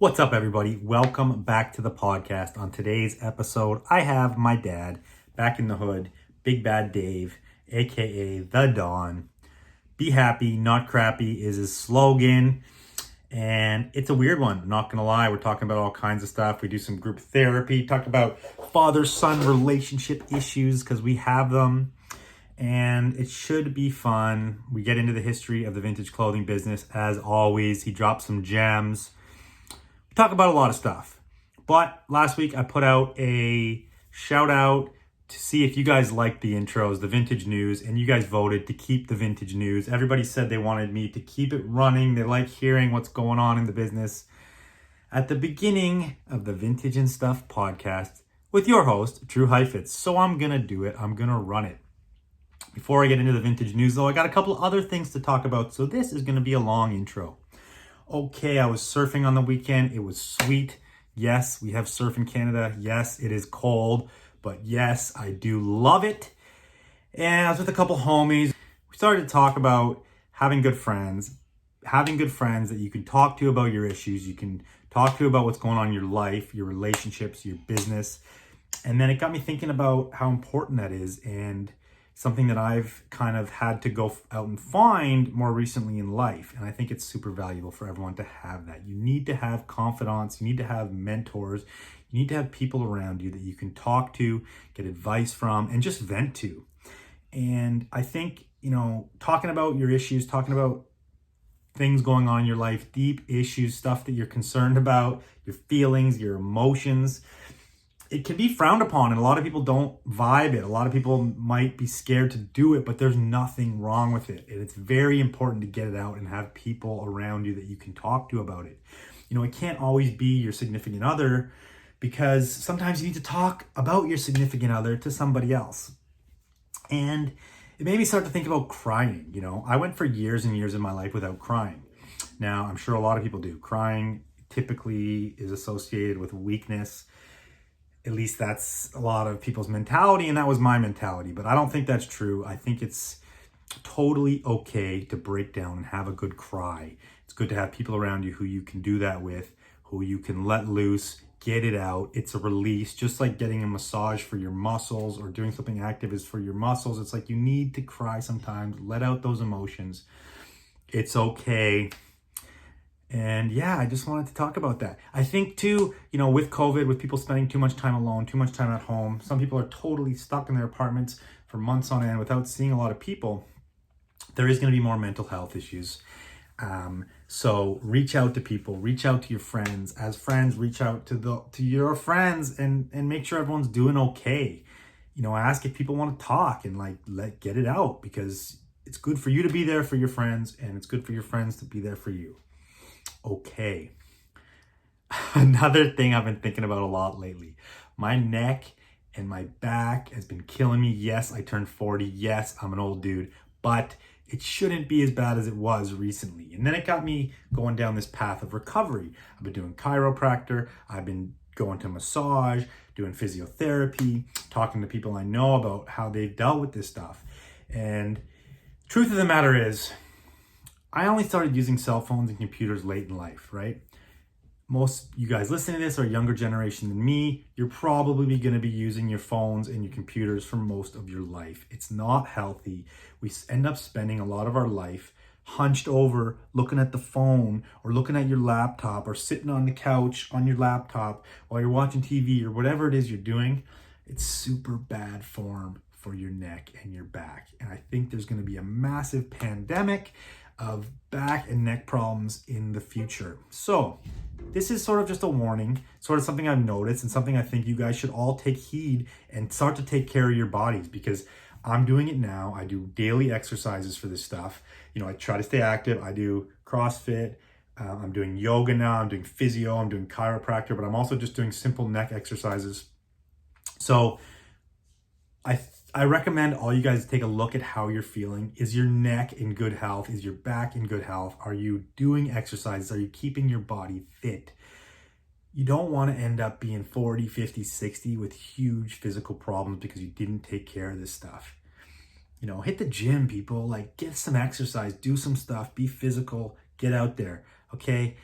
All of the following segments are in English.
What's up, everybody? Welcome back to the podcast. On today's episode, I have my dad back in the hood, Big Bad Dave, aka The Don. Be happy, not crappy is his slogan. And it's a weird one, not gonna lie. We're talking about all kinds of stuff. We do some group therapy, talk about father-son relationship issues because we have them. And it should be fun. We get into the history of the vintage clothing business. As always, he drops some gems. We talk about a lot of stuff. But last week I put out a shout out to see if you guys liked the intros, the vintage news, and you guys voted to keep the vintage news. Everybody said they wanted me to keep it running. They like hearing what's going on in the business. At the beginning of the Vintage and Stuff podcast with your host, Drew Heifetz. So I'm going to do it. I'm going to run it. Before I get into the vintage news, though, I got a couple other things to talk about. So this is going to be a long intro. Okay, I was surfing on the weekend. It was sweet. Yes, we have surf in Canada. Yes, it is cold. But yes, I do love it. And I was with a couple homies. We started to talk about having good friends that you can talk to about your issues. You can talk to about what's going on in your life, your relationships, your business. And then it got me thinking about how important that is and something that I've kind of had to go out and find more recently in life. And I think it's super valuable for everyone to have that. You need to have confidants. You need to have mentors. You need to have people around you that you can talk to, get advice from, and just vent to. And I think, talking about your issues, talking about things going on in your life, deep issues, stuff that you're concerned about, your feelings, your emotions, it can be frowned upon, and a lot of people don't vibe it. A lot of people might be scared to do it, but there's nothing wrong with it. And it's very important to get it out and have people around you that you can talk to about it. It can't always be your significant other, because sometimes you need to talk about your significant other to somebody else. And it made me start to think about crying. I went for years and years in my life without crying. Now, I'm sure a lot of people do. Crying typically is associated with weakness. At least that's a lot of people's mentality, and that was my mentality. But I don't think that's true. I think it's totally okay to break down and have a good cry. It's good to have people around you who you can do that with, who you can let loose, get it out. It's a release, just like getting a massage for your muscles or doing something active is for your muscles. It's like you need to cry sometimes, let out those emotions. It's okay. And yeah, I just wanted to talk about that. I think too, with COVID, with people spending too much time alone, too much time at home, some people are totally stuck in their apartments for months on end without seeing a lot of people. There is going to be more mental health issues. So reach out to people, reach out to your friends. As friends, reach out to your friends and make sure everyone's doing okay. Ask if people want to talk and get it out, because it's good for you to be there for your friends, and it's good for your friends to be there for you. Okay. Another thing I've been thinking about a lot lately. My neck and my back has been killing me. Yes, I turned 40. Yes, I'm an old dude, but it shouldn't be as bad as it was recently. And then it got me going down this path of recovery. I've been doing chiropractor. I've been going to massage, doing physiotherapy, talking to people I know about how they've dealt with this stuff. And truth of the matter is, I only started using cell phones and computers late in life, right? Most you guys listening to this are a younger generation than me. You're probably going to be using your phones and your computers for most of your life. It's not healthy. We end up spending a lot of our life hunched over, looking at the phone or looking at your laptop or sitting on the couch on your laptop while you're watching TV or whatever it is you're doing. It's super bad form for your neck and your back. And I think there's going to be a massive pandemic of back and neck problems in the future. So this is sort of just a warning, sort of something I've noticed and something I think you guys should all take heed and start to take care of your bodies, because I'm doing it now. I do daily exercises for this stuff. I try to stay active. I do CrossFit. I'm doing yoga now. I'm doing physio. I'm doing chiropractor, but I'm also just doing simple neck exercises. So I recommend all you guys take a look at how you're feeling. Is your neck in good health? Is your back in good health? Are you doing exercises? Are you keeping your body fit? You don't want to end up being 40, 50, 60 with huge physical problems because you didn't take care of this stuff. Hit the gym, people. Get some exercise, do some stuff, be physical, get out there, okay?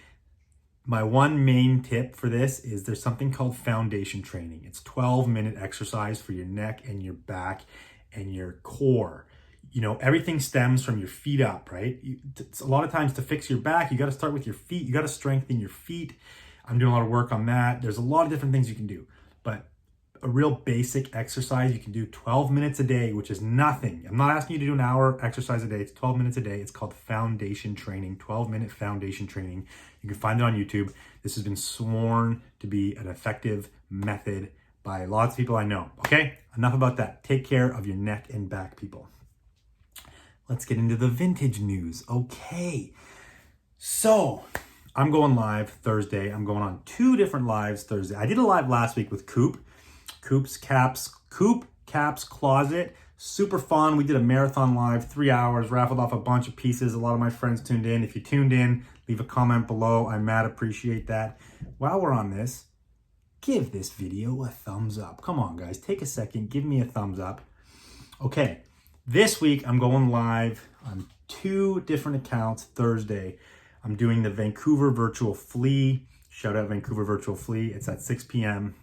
My one main tip for this is there's something called foundation training. It's 12-minute exercise for your neck and your back and your core. You know, everything stems from your feet up, right? A lot of times to fix your back, you got to start with your feet. You got to strengthen your feet. I'm doing a lot of work on that. There's a lot of different things you can do, but a real basic exercise you can do 12 minutes a day, which is nothing. I'm not asking you to do an hour exercise a day. It's 12 minutes a day. It's called foundation training, 12-minute foundation training. You can find it on YouTube. This has been sworn to be an effective method by lots of people I know. Okay, enough about that. Take care of your neck and back, people. Let's get into the vintage news. Okay, so I'm going live Thursday. I'm going on 2 different lives Thursday. I did a live last week with Coop Caps Closet. Super fun. We did a marathon live, 3 hours, raffled off a bunch of pieces. A lot of my friends tuned in. If you tuned in, leave a comment below. I mad appreciate that. While we're on this, give this video a thumbs up. Come on, guys, take a second, give me a thumbs up. Okay, this week I'm going live on 2 different accounts Thursday. I'm doing the Vancouver Virtual Flea. Shout out Vancouver Virtual Flea. It's at 6 p.m.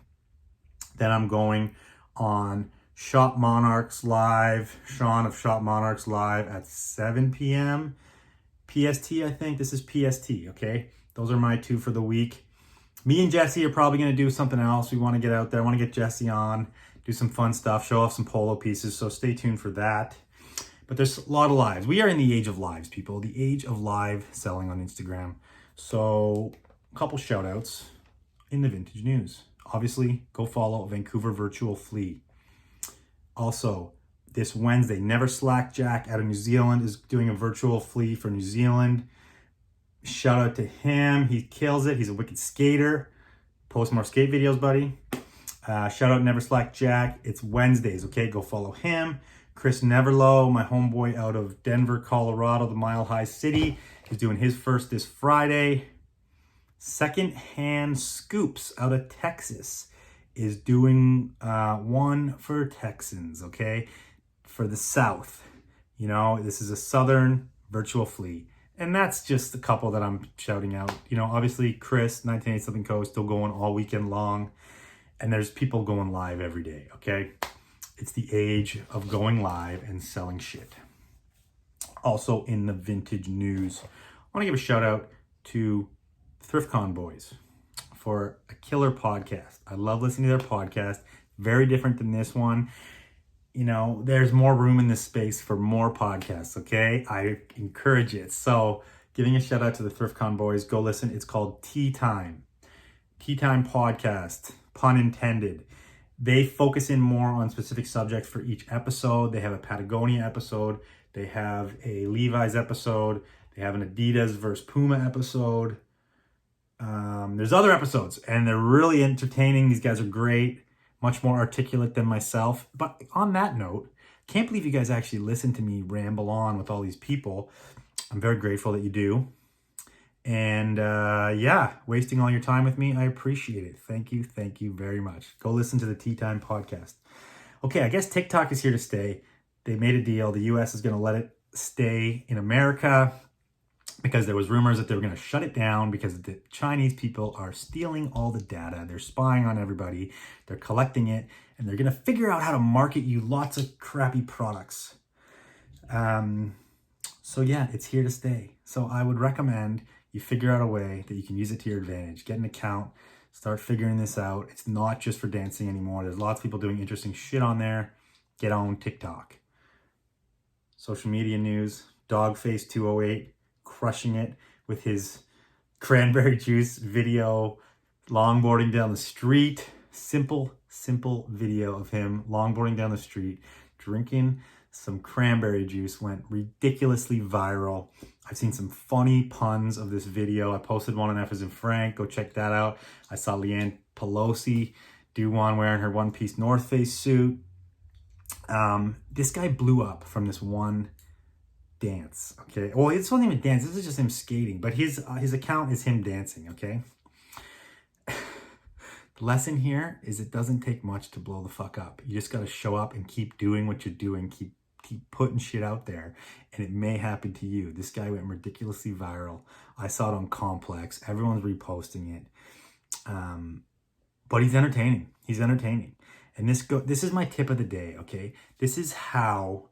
Then I'm going on Shop Monarchs Live, Sean of Shop Monarchs Live at 7 p.m. PST, I think. This is PST, okay? Those are my 2 for the week. Me and Jesse are probably going to do something else. We want to get out there. I want to get Jesse on, do some fun stuff, show off some polo pieces, so stay tuned for that. But there's a lot of lives. We are in the age of lives, people. The age of live selling on Instagram. So a couple shout outs in the vintage news. Obviously, go follow Vancouver Virtual Flea. Also, this Wednesday, Never Slack Jack out of New Zealand is doing a virtual flea for New Zealand. Shout out to him. He kills it. He's a wicked skater. Post more skate videos, buddy. Shout out Never Slack Jack. It's Wednesdays, okay? Go follow him. Chris Neverlow, my homeboy out of Denver, Colorado, the Mile High City. He's doing his first this Friday. Secondhand Scoops out of Texas is doing one for Texans, okay? For the South. You know, this is a Southern virtual flea. And that's just a couple that I'm shouting out. You know, obviously Chris, 1980 Something Co. is still going all weekend long. And there's people going live every day, okay? It's the age of going live and selling shit. Also in the vintage news, I want to give a shout out to ThriftCon Boys for a killer podcast. I love listening to their podcast. Very different than this one. You know, there's more room in this space for more podcasts, okay? I encourage it. So giving a shout out to the ThriftCon Boys. Go listen. It's called Tea Time. Tea Time Podcast, pun intended. They focus in more on specific subjects for each episode. They have a Patagonia episode. They have a Levi's episode. They have an Adidas versus Puma episode. There's other episodes, and they're really entertaining. These guys are great, much more articulate than myself. But on that note, can't believe you guys actually listen to me ramble on with all these people. I'm very grateful that you do. And yeah, wasting all your time with me, I appreciate it. Thank you very much. Go listen to the Tea Time podcast. Okay, I guess TikTok is here to stay. They made a deal. The US is going to let it stay in America because there was rumors that they were going to shut it down because the Chinese people are stealing all the data. They're spying on everybody. They're collecting it, and they're going to figure out how to market you lots of crappy products. So yeah, it's here to stay. So I would recommend you figure out a way that you can use it to your advantage. Get an account, start figuring this out. It's not just for dancing anymore. There's lots of people doing interesting shit on there. Get on TikTok. Social media news, Dogface208 crushing it with his cranberry juice video, longboarding down the street. Simple video of him longboarding down the street, drinking some cranberry juice. Went ridiculously viral. I've seen some funny puns of this video. I posted one on F as in Frank. Go check that out. I saw Leanne Pelosi do one wearing her one-piece North Face suit. This guy blew up from this one dance, okay? Well, it wasn't even a dance. This is just him skating, but his account is him dancing, okay? The lesson here is it doesn't take much to blow the fuck up. You just got to show up and keep doing what you're doing. Keep keep putting shit out there, and it may happen to you. This guy went ridiculously viral. I saw it on Complex. Everyone's reposting it. But he's entertaining. He's entertaining. And this is my tip of the day, okay? This is how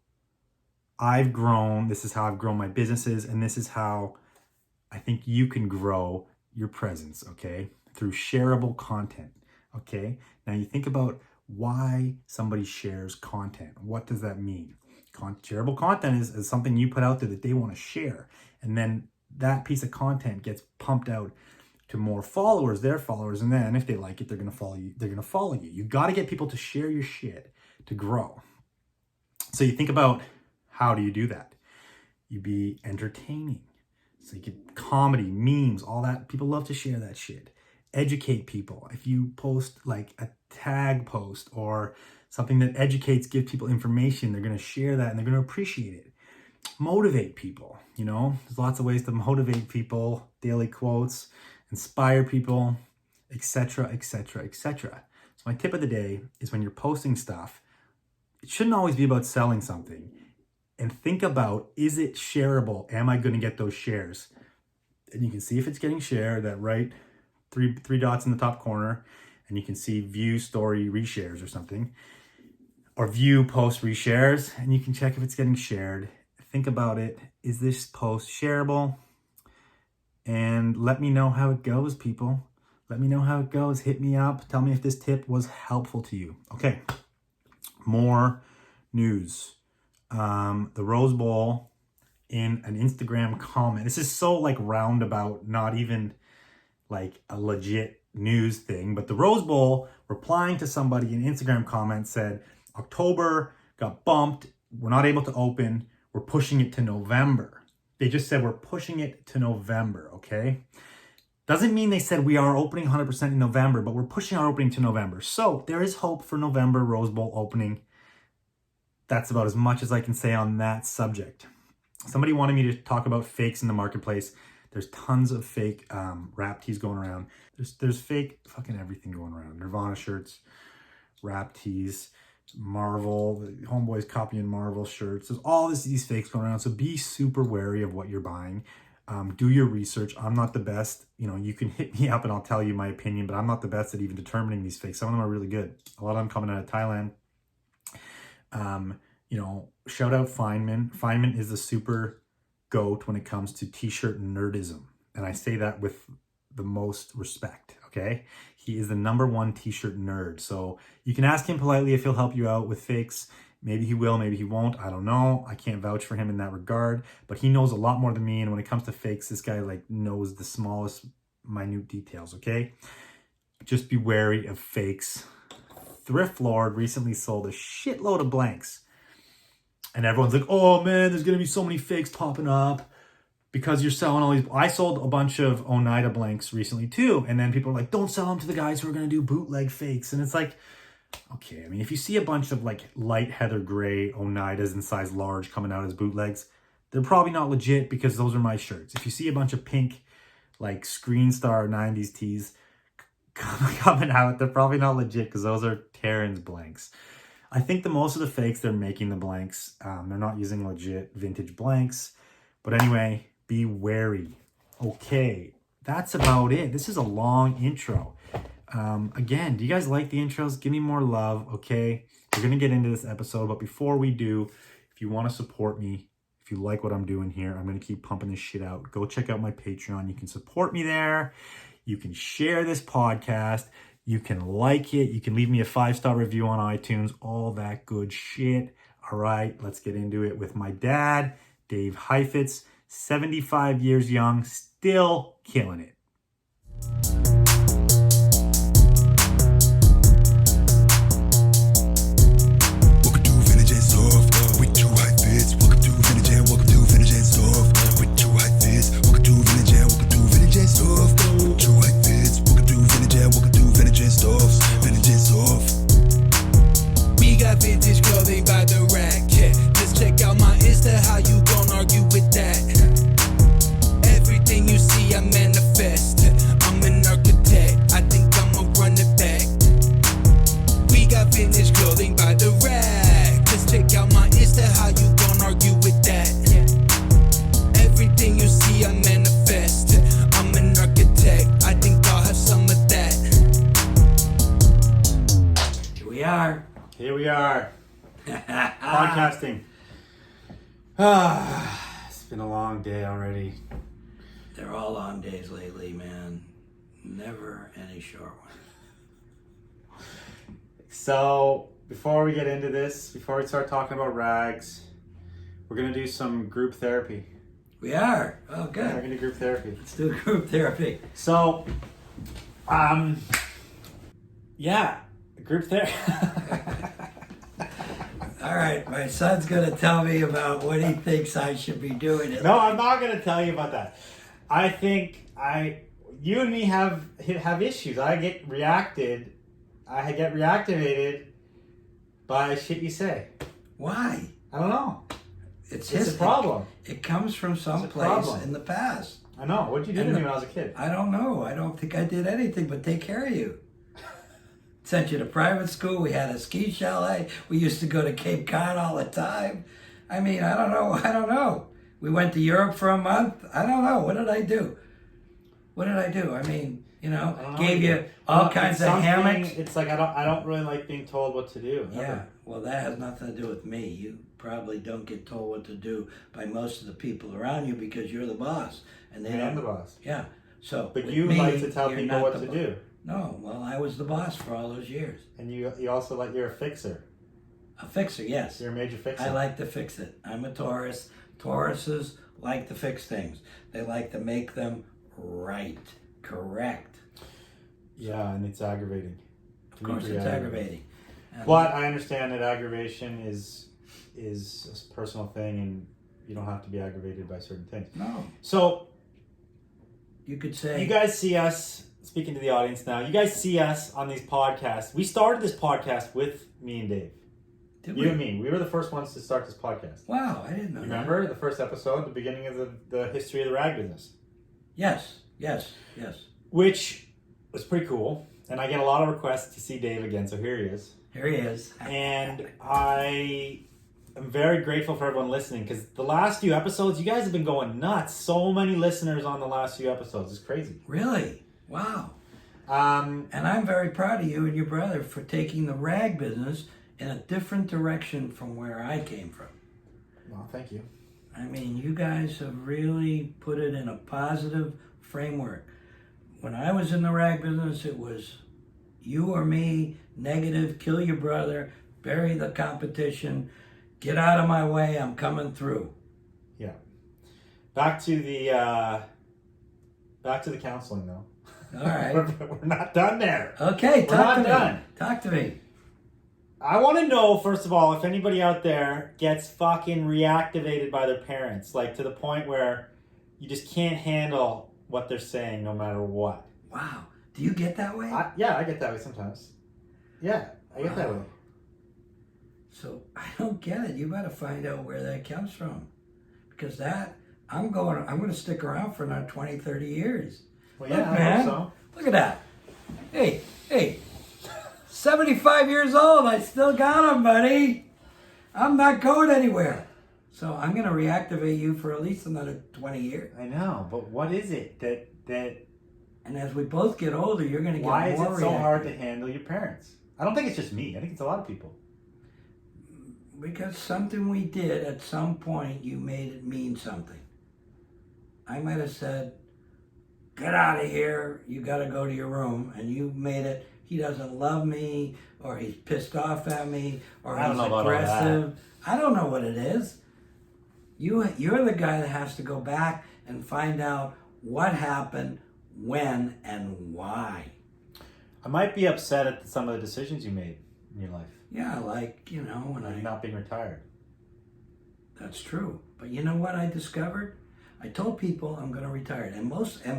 I've grown. This is how I've grown my businesses. And this is how I think you can grow your presence, okay? Through shareable content, okay? Now you think about why somebody shares content. What does that mean? Shareable content is something you put out there that they want to share. And then that piece of content gets pumped out to more followers, their followers, and then if they like it, they're gonna follow you. They're gonna follow you. You got to get people to share your shit to grow. So you think about, how do you do that? You be entertaining. So you get comedy, memes, all that. People love to share that shit. Educate people. If you post like a tag post or something that educates, gives people information, they're gonna share that and they're gonna appreciate it. Motivate people. There's lots of ways to motivate people. Daily quotes. Inspire people, etc., etc., etc. So my tip of the day is, when you're posting stuff, it shouldn't always be about selling something. And think about, is it shareable? Am I going to get those shares? And you can see if it's getting shared, that right three dots in the top corner, and you can see view, story, reshares or something, or view, post, reshares, and you can check if it's getting shared. Think about it. Is this post shareable? And let me know how it goes, people. Let me know how it goes. Hit me up. Tell me if this tip was helpful to you. Okay, more news. The Rose Bowl, in an Instagram comment. This is so like roundabout, not even like a legit news thing. But the Rose Bowl, replying to somebody in Instagram comment, said, October got bumped. We're not able to open. We're pushing it to November. They just said we're pushing it to November, okay? Doesn't mean they said we are opening 100% in November, but we're pushing our opening to November. So there is hope for November Rose Bowl opening. That's about as much as I can say on that subject. Somebody wanted me to talk about fakes in the marketplace. There's tons of fake rap tees going around. There's fake fucking everything going around. Nirvana shirts, rap tees, Marvel, the homeboys copying Marvel shirts. There's all these fakes going around. So be super wary of what you're buying. Do your research. I'm not the best. You can hit me up and I'll tell you my opinion, but I'm not the best at even determining these fakes. Some of them are really good. A lot of them coming out of Thailand. Shout out Feynman. Feynman is the super goat when it comes to t-shirt nerdism. And I say that with the most respect, okay? He is the #1 t-shirt nerd. So you can ask him politely if he'll help you out with fakes. Maybe he will, maybe he won't. I don't know. I can't vouch for him in that regard, but he knows a lot more than me. And when it comes to fakes, this guy knows the smallest minute details, okay? Just be wary of fakes. Thrift Lord recently sold a shitload of blanks. And everyone's like, oh man, there's going to be so many fakes popping up because you're selling all these. I sold a bunch of Oneida blanks recently too. And then people are like, don't sell them to the guys who are going to do bootleg fakes. And it's like, okay, if you see a bunch of light heather gray Oneidas in size large coming out as bootlegs, they're probably not legit because those are my shirts. If you see a bunch of pink, Screen Star 90s tees coming out, they're probably not legit because those are Terran's blanks. I think the most of the fakes, they're making the blanks. They're not using legit vintage blanks. But anyway, be wary. Okay, that's about it. This is a long intro. Again, do you guys like the intros? Give me more love, okay? We're going to get into this episode, but before we do, if you want to support me, if you like what I'm doing here, I'm going to keep pumping this shit out. Go check out my Patreon. You can support me there. You can share this podcast. You can like it. You can leave me a 5-star review on iTunes. All that good shit. All right, let's get into it with my dad, Dave Heifetz, 75 years young, still killing it. Welcome to Vintage and Soft with Two Heifetz. Welcome to Vintage and welcome to Vintage and Soft with Two Heifetz. Welcome to Vintage and welcome to Vintage and Soft. Two Heifetz. Welcome to Vintage and welcome to Vintage and Soft. Vintage and Soft. We got vintage clothing by the rack. Yeah. Just check out my Insta. How you gon' argue with that? Everything you see, I manifest. are. Here we are. Podcasting. It's been a long day already. They're all long days lately, man. Never any short ones. So, before we get into this, before we start talking about rags, we're going to do some group therapy. We are? Oh, good. Yeah, we're going to do group therapy. Let's do group therapy. So, yeah, group therapy. All right, my son's going to tell me about what he thinks I should be doing. No, I'm not going to tell you about that. I think you and me have issues. I get reactivated by shit you say. Why? I don't know. It's a problem. It comes from someplace in the past. I know. What'd you do to me when I was a kid? I don't know. I don't think I did anything but take care of you. Sent you to private school. We had a ski chalet. We used to go to Cape Cod all the time. I mean, I don't know. We went to Europe for a month. I don't know. What did I do? I mean, gave you all kinds of hammocks. It's like I don't really like being told what to do. Ever. Yeah, well, that has nothing to do with me. You probably don't get told what to do by most of the people around you because you're the boss. And I am the boss. Yeah. So, but you like to tell people what to do. No, well, I was the boss for all those years. And you also you're a fixer. A fixer, yes. You're a major fixer. I like to fix it. I'm a Taurus. Tauruses like to fix things. They like to make them right, correct. Yeah, and it's aggravating. Of course, it's aggravating. But I understand that aggravation is a personal thing, and you don't have to be aggravated by certain things. No. So you could say you guys see us. Speaking to the audience now, you guys see us on these podcasts. We started this podcast with me and Dave. You and me. We were the first ones to start this podcast. Wow, I didn't know Remember the first episode, the beginning of the history of the rag business? Yes. Which was pretty cool. And I get a lot of requests to see Dave again, so here he is. Here he is. And I am very grateful for everyone listening, because the last few episodes, you guys have been going nuts. So many listeners on the last few episodes. It's crazy. Really? Wow. And I'm very proud of you and your brother for taking the rag business in a different direction from where I came from. Well, thank you. I mean, you guys have really put it in a positive framework. When I was in the rag business, it was you or me, negative, kill your brother, bury the competition, get out of my way, I'm coming through. Yeah. Back to the counseling, though. All right. We're not done there. Okay, talk to me. I want to know, first of all, if anybody out there gets fucking reactivated by their parents, like to the point where you just can't handle what they're saying no matter what. Wow. Do you get that way? I get that way sometimes. Yeah, I get that way. So I don't get it. You got to find out where that comes from. Because I'm going to stick around for another 20, 30 years. Well, yeah, Look, I man, hope so. Look at that. Hey, 75 years old, I still got him, buddy. I'm not going anywhere. So I'm going to reactivate you for at least another 20 years. I know, but what is it that... And as we both get older, you're going to get more Why is it so hard to reactivated. handle your parents? I don't think it's just me. I think it's a lot of people. Because something we did at some point, you made it mean something. I might have said, get out of here, you got to go to your room. And you made it, he doesn't love me, or he's pissed off at me, or he's aggressive. I don't know what it is. You're the guy that has to go back and find out what happened, when, and why. I might be upset at some of the decisions you made in your life. Yeah, like, when Like not being retired. That's true. But you know what I discovered? I told people I'm going to retire. And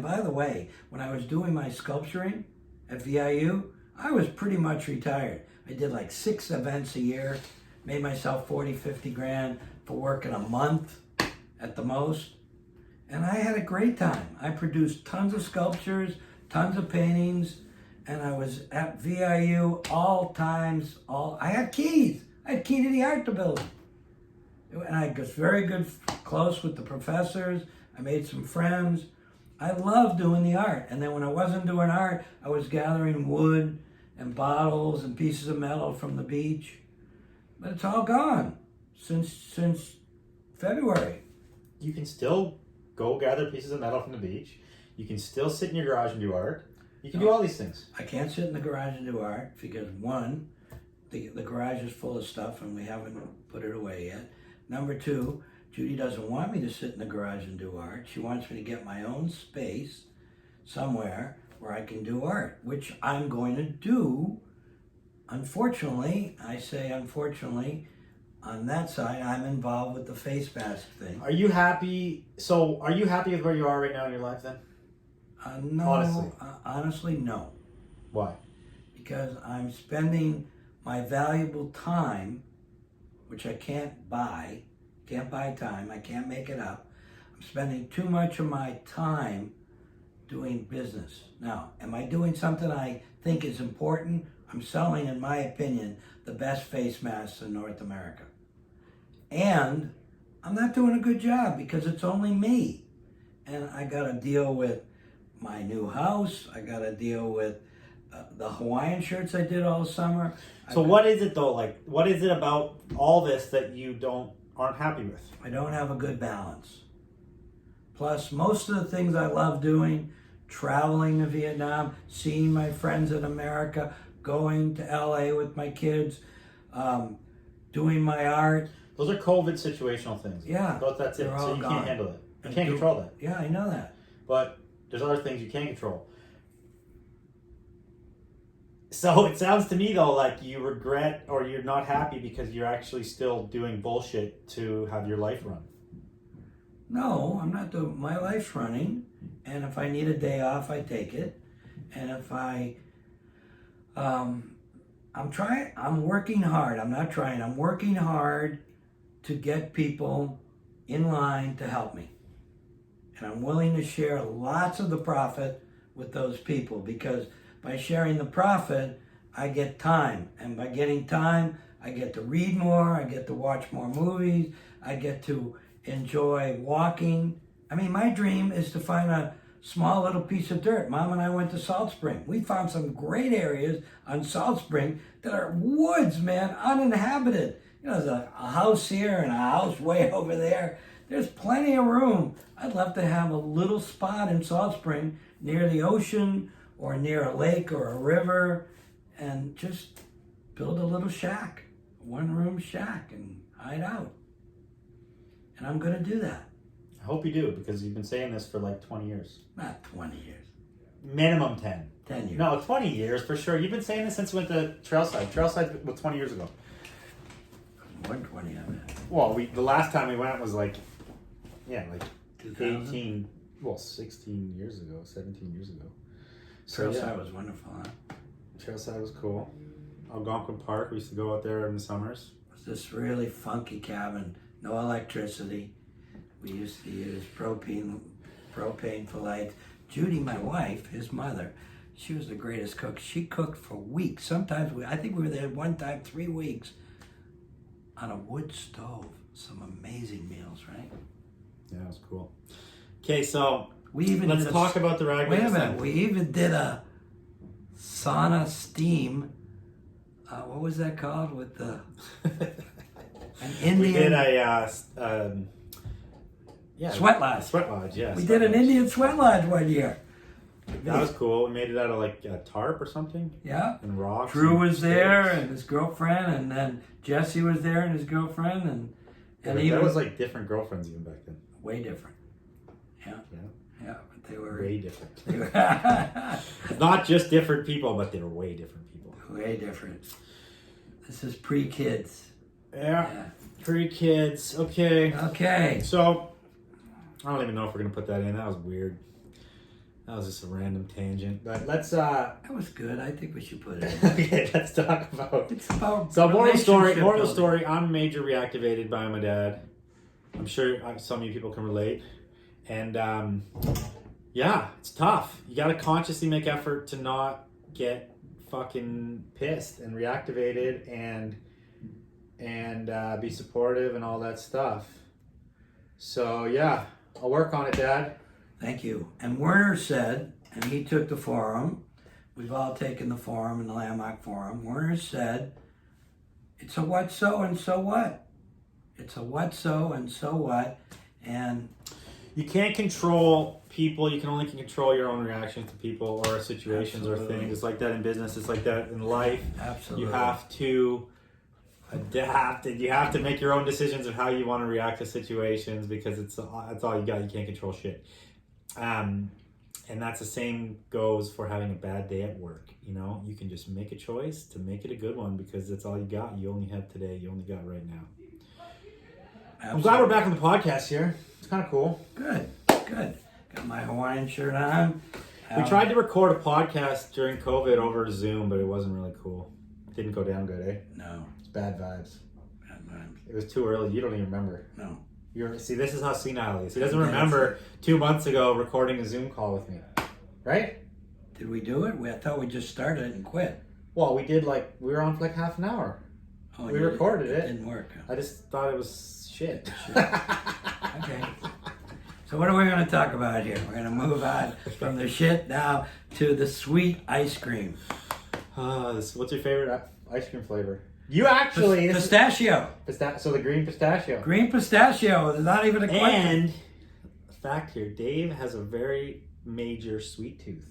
by the way, when I was doing my sculpturing at VIU, I was pretty much retired. I did like 6 events a year, made myself 40, 50 grand for working a month at the most. And I had a great time. I produced tons of sculptures, tons of paintings, and I was at VIU all times. I had keys. I had key to the art building. And I was very close with the professors. I made some friends. I loved doing the art. And then when I wasn't doing art, I was gathering wood and bottles and pieces of metal from the beach. But it's all gone since February. You can still go gather pieces of metal from the beach. You can still sit in your garage and do art. You can do all these things. I can't sit in the garage and do art because one, the garage is full of stuff and we haven't put it away yet. Number two, Judy doesn't want me to sit in the garage and do art. She wants me to get my own space somewhere where I can do art, which I'm going to do. Unfortunately, I say unfortunately, on that side, I'm involved with the face mask thing. Are you happy? So, are you happy with where you are right now in your life then? No, Honestly. Honestly, no. Why? Because I'm spending my valuable time, which I can't buy time, I can't make it up. I'm spending too much of my time doing business. Now, am I doing something I think is important? I'm selling, in my opinion, the best face masks in North America. And I'm not doing a good job because it's only me. And I got to deal with my new house. I got to deal with the Hawaiian shirts I did all summer. So what is it though? Like, what is it about all this that you aren't happy with? I don't have a good balance. Plus, most of the things I love doing, traveling to Vietnam, seeing my friends in America, going to LA with my kids, doing my art. Those are COVID situational things. Yeah. That's it. They're So all you gone. can't handle it. You can't control that. Yeah, I know that. But there's other things you can control. So it sounds to me though like you regret or you're not happy because you're actually still doing bullshit to have your life run. No, I'm not doing. My life's running, and if I need a day off, I take it. And if I'm working hard. I'm working hard to get people in line to help me. And I'm willing to share lots of the profit with those people because by sharing the profit, I get time. And by getting time, I get to read more, I get to watch more movies, I get to enjoy walking. I mean, my dream is to find a small little piece of dirt. Mom and I went to Salt Spring. We found some great areas on Salt Spring that are woods, man, uninhabited. You know, there's a house here and a house way over there. There's plenty of room. I'd love to have a little spot in Salt Spring near the ocean or near a lake or a river and just build a little shack, a one-room shack, and hide out. And I'm going to do that. I hope you do because you've been saying this for like 20 years. Not 20 years. Minimum 10. 10 years. No, 20 years for sure. You've been saying this since we went to Trailside. Trailside was 20 years ago. More than 20 of it. Well, the last time we went was like 2000? 18, 16 years ago, 17 years ago. Trailside was wonderful, huh? Trailside was cool. Algonquin Park, we used to go out there in the summers. It was this really funky cabin, no electricity. We used to use propane for lights. Judy, my wife, his mother, she was the greatest cook. She cooked for weeks. Sometimes I think we were there one time, 3 weeks, on a wood stove. Some amazing meals, right? Yeah, it was cool. Okay, so Let's let's talk about the rag. Wait a minute. We even did a sauna steam. What was that called? With the an Indian. We did a Sweat lodge. Sweat lodge, yes. We did an Indian sweat lodge one year. That was cool. We made it out of like a tarp or something. Yeah. And rocks. Drew and was sticks. there and his girlfriend, and then Jesse was there and his girlfriend, and That even was like different girlfriends even back then. way different. Yeah. Yeah, but they were Way different. They were Not just different people, but they were way different people. way different. This is pre-kids. Yeah. Pre-kids. Okay. Okay. So, I don't even know if we're going to put that in. That was weird. That was just a random tangent. But let's, That was good. I think we should put it in. okay, let's talk about... It's about So, moral of the relationship building. story, I'm major reactivated by my dad. I'm sure some of you people can relate. And, yeah, it's tough. You got to consciously make effort to not get fucking pissed and reactivated and be supportive and all that stuff. So, yeah, I'll work on it, Dad. Thank you. And Werner said, and he took the forum, we've all taken the forum in the Landmark Forum. Werner said, it's a what so and so what. It's a what so and so what. And you can't control people. You can only control your own reactions to people or situations or Absolutely. things. It's like that in business. It's like that in life. Absolutely. You have to adapt, and you have to make your own decisions of how you want to react to situations, because that's all you got. You can't control shit. And that's the same goes for having a bad day at work. You know, you can just make a choice to make it a good one, because that's all you got. You only have today. You only got right now. Absolutely. I'm glad we're back on the podcast here. It's kind of cool. Good. Got my Hawaiian shirt on. We tried to record a podcast during COVID over Zoom, but it wasn't really cool. Didn't go down good, eh? No. It's bad vibes. Bad vibes. It was too early. You don't even remember. No. See, this is how senile he is. He doesn't remember 2 months ago recording a Zoom call with me. Right? Did we do it? I thought we just started it and quit. Well, we were on for like half an hour. Oh, We recorded it. Didn't work. Huh? I just thought it was shit. Okay. So what are we going to talk about here? We're going to move on from the shit now to the sweet ice cream. What's your favorite ice cream flavor? You actually... Pistachio. So the green pistachio. Green pistachio. There's not even a question. And, fact here, Dave has a very major sweet tooth.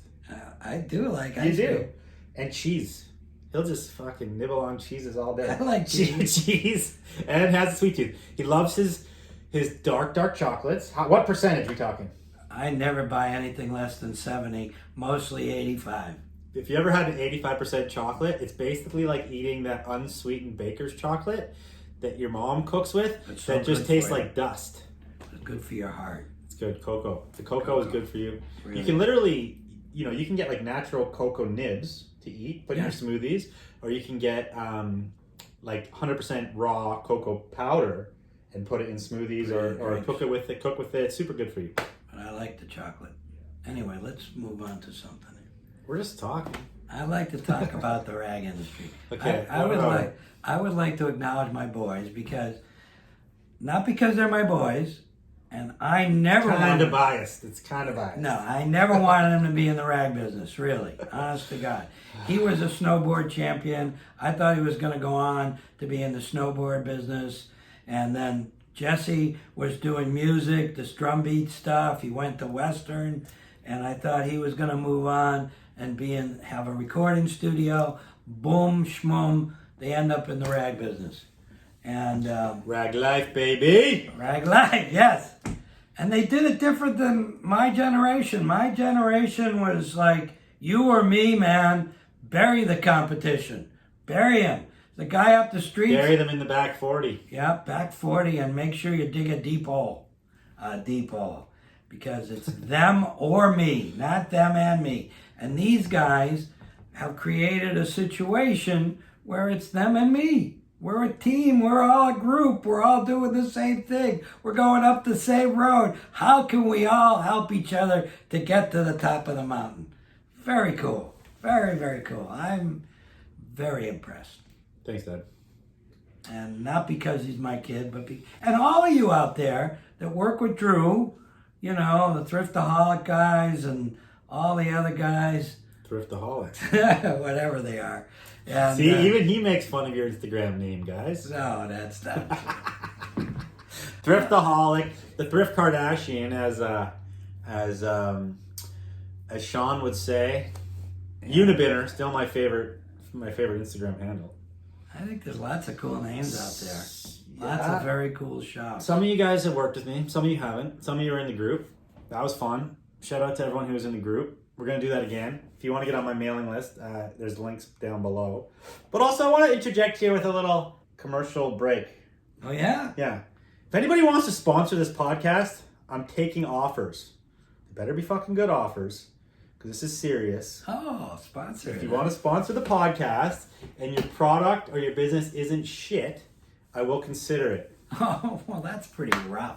I do like ice You do. cream. And cheese. He'll just fucking nibble on cheeses all day. I like cheese. Cheese. And has a sweet tooth. He loves his dark chocolates. What percentage are we talking? I never buy anything less than 70, mostly 85. If you ever had an 85% chocolate, it's basically like eating that unsweetened baker's chocolate that your mom cooks with It's so that just good tastes for you. like dust. It's good for your heart. It's good. Cocoa. The cocoa is good for you. Really? You can literally, you can get like natural cocoa nibs to eat, put in your Yeah. smoothies, or you can get like 100% raw cocoa powder and put it in smoothies or Great. cook with it. It's super good for you. But I like the chocolate. Anyway, let's move on to something. We're just talking. I'd like to talk about the rag industry. Okay. I would like to acknowledge my boys, not because they're my boys, and I never Kind of biased. It's kind of biased. No, I never wanted him to be in the rag business, really. Honest to God. He was a snowboard champion. I thought he was going to go on to be in the snowboard business. And then Jesse was doing music, this drum beat stuff. He went to Western, and I thought he was going to move on and have a recording studio. Boom, schmoom, they end up in the rag business. And Rag life, baby. rag life, yes. And they did it different than my generation. My generation was like, you or me, man, bury the competition. Bury him. The guy up the street. Bury them in the back 40. Yeah, back 40, and make sure you dig a deep hole. Because it's them or me, not them and me. And these guys have created a situation where it's them and me. We're a team. We're all a group. We're all doing the same thing. We're going up the same road. How can we all help each other to get to the top of the mountain? Very cool. Very, very cool. I'm very impressed. Thanks, Dad. And not because he's my kid, and all of you out there that work with Drew, the Thriftaholic guys and all the other guys, Thriftaholic. whatever they are. And, See, even he makes fun of your Instagram name, guys. No, that's not true. Thriftaholic, the Thrift Kardashian, as Sean would say. Unibinner, still my favorite Instagram handle. I think there's lots of cool names out there. Lots of very cool shops. Some of you guys have worked with me. Some of you haven't. Some of you are in the group. That was fun. Shout out to everyone who was in the group. We're going to do that again. If you want to get on my mailing list, there's links down below. But also, I want to interject here with a little commercial break. Oh, yeah? Yeah. If anybody wants to sponsor this podcast, I'm taking offers. They better be fucking good offers, because this is serious. Oh, sponsor. If you want to sponsor the podcast and your product or your business isn't shit, I will consider it. Oh, well, that's pretty rough.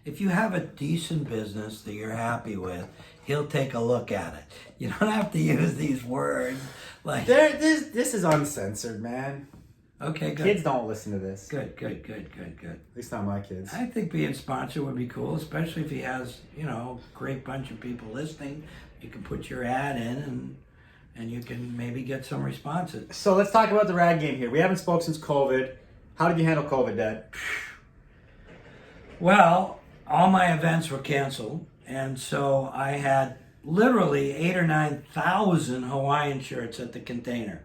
If you have a decent business that you're happy with, he'll take a look at it. You don't have to use these words like... This is uncensored, man. Okay, good. Kids don't listen to this. Good. At least not my kids. I think being sponsored would be cool, especially if he has, a great bunch of people listening. You can put your ad in and you can maybe get some responses. So let's talk about the rag game here. We haven't spoke since COVID. How did you handle COVID, Dad? Well, all my events were canceled, and so I had literally 8,000 or 9,000 Hawaiian shirts at the container.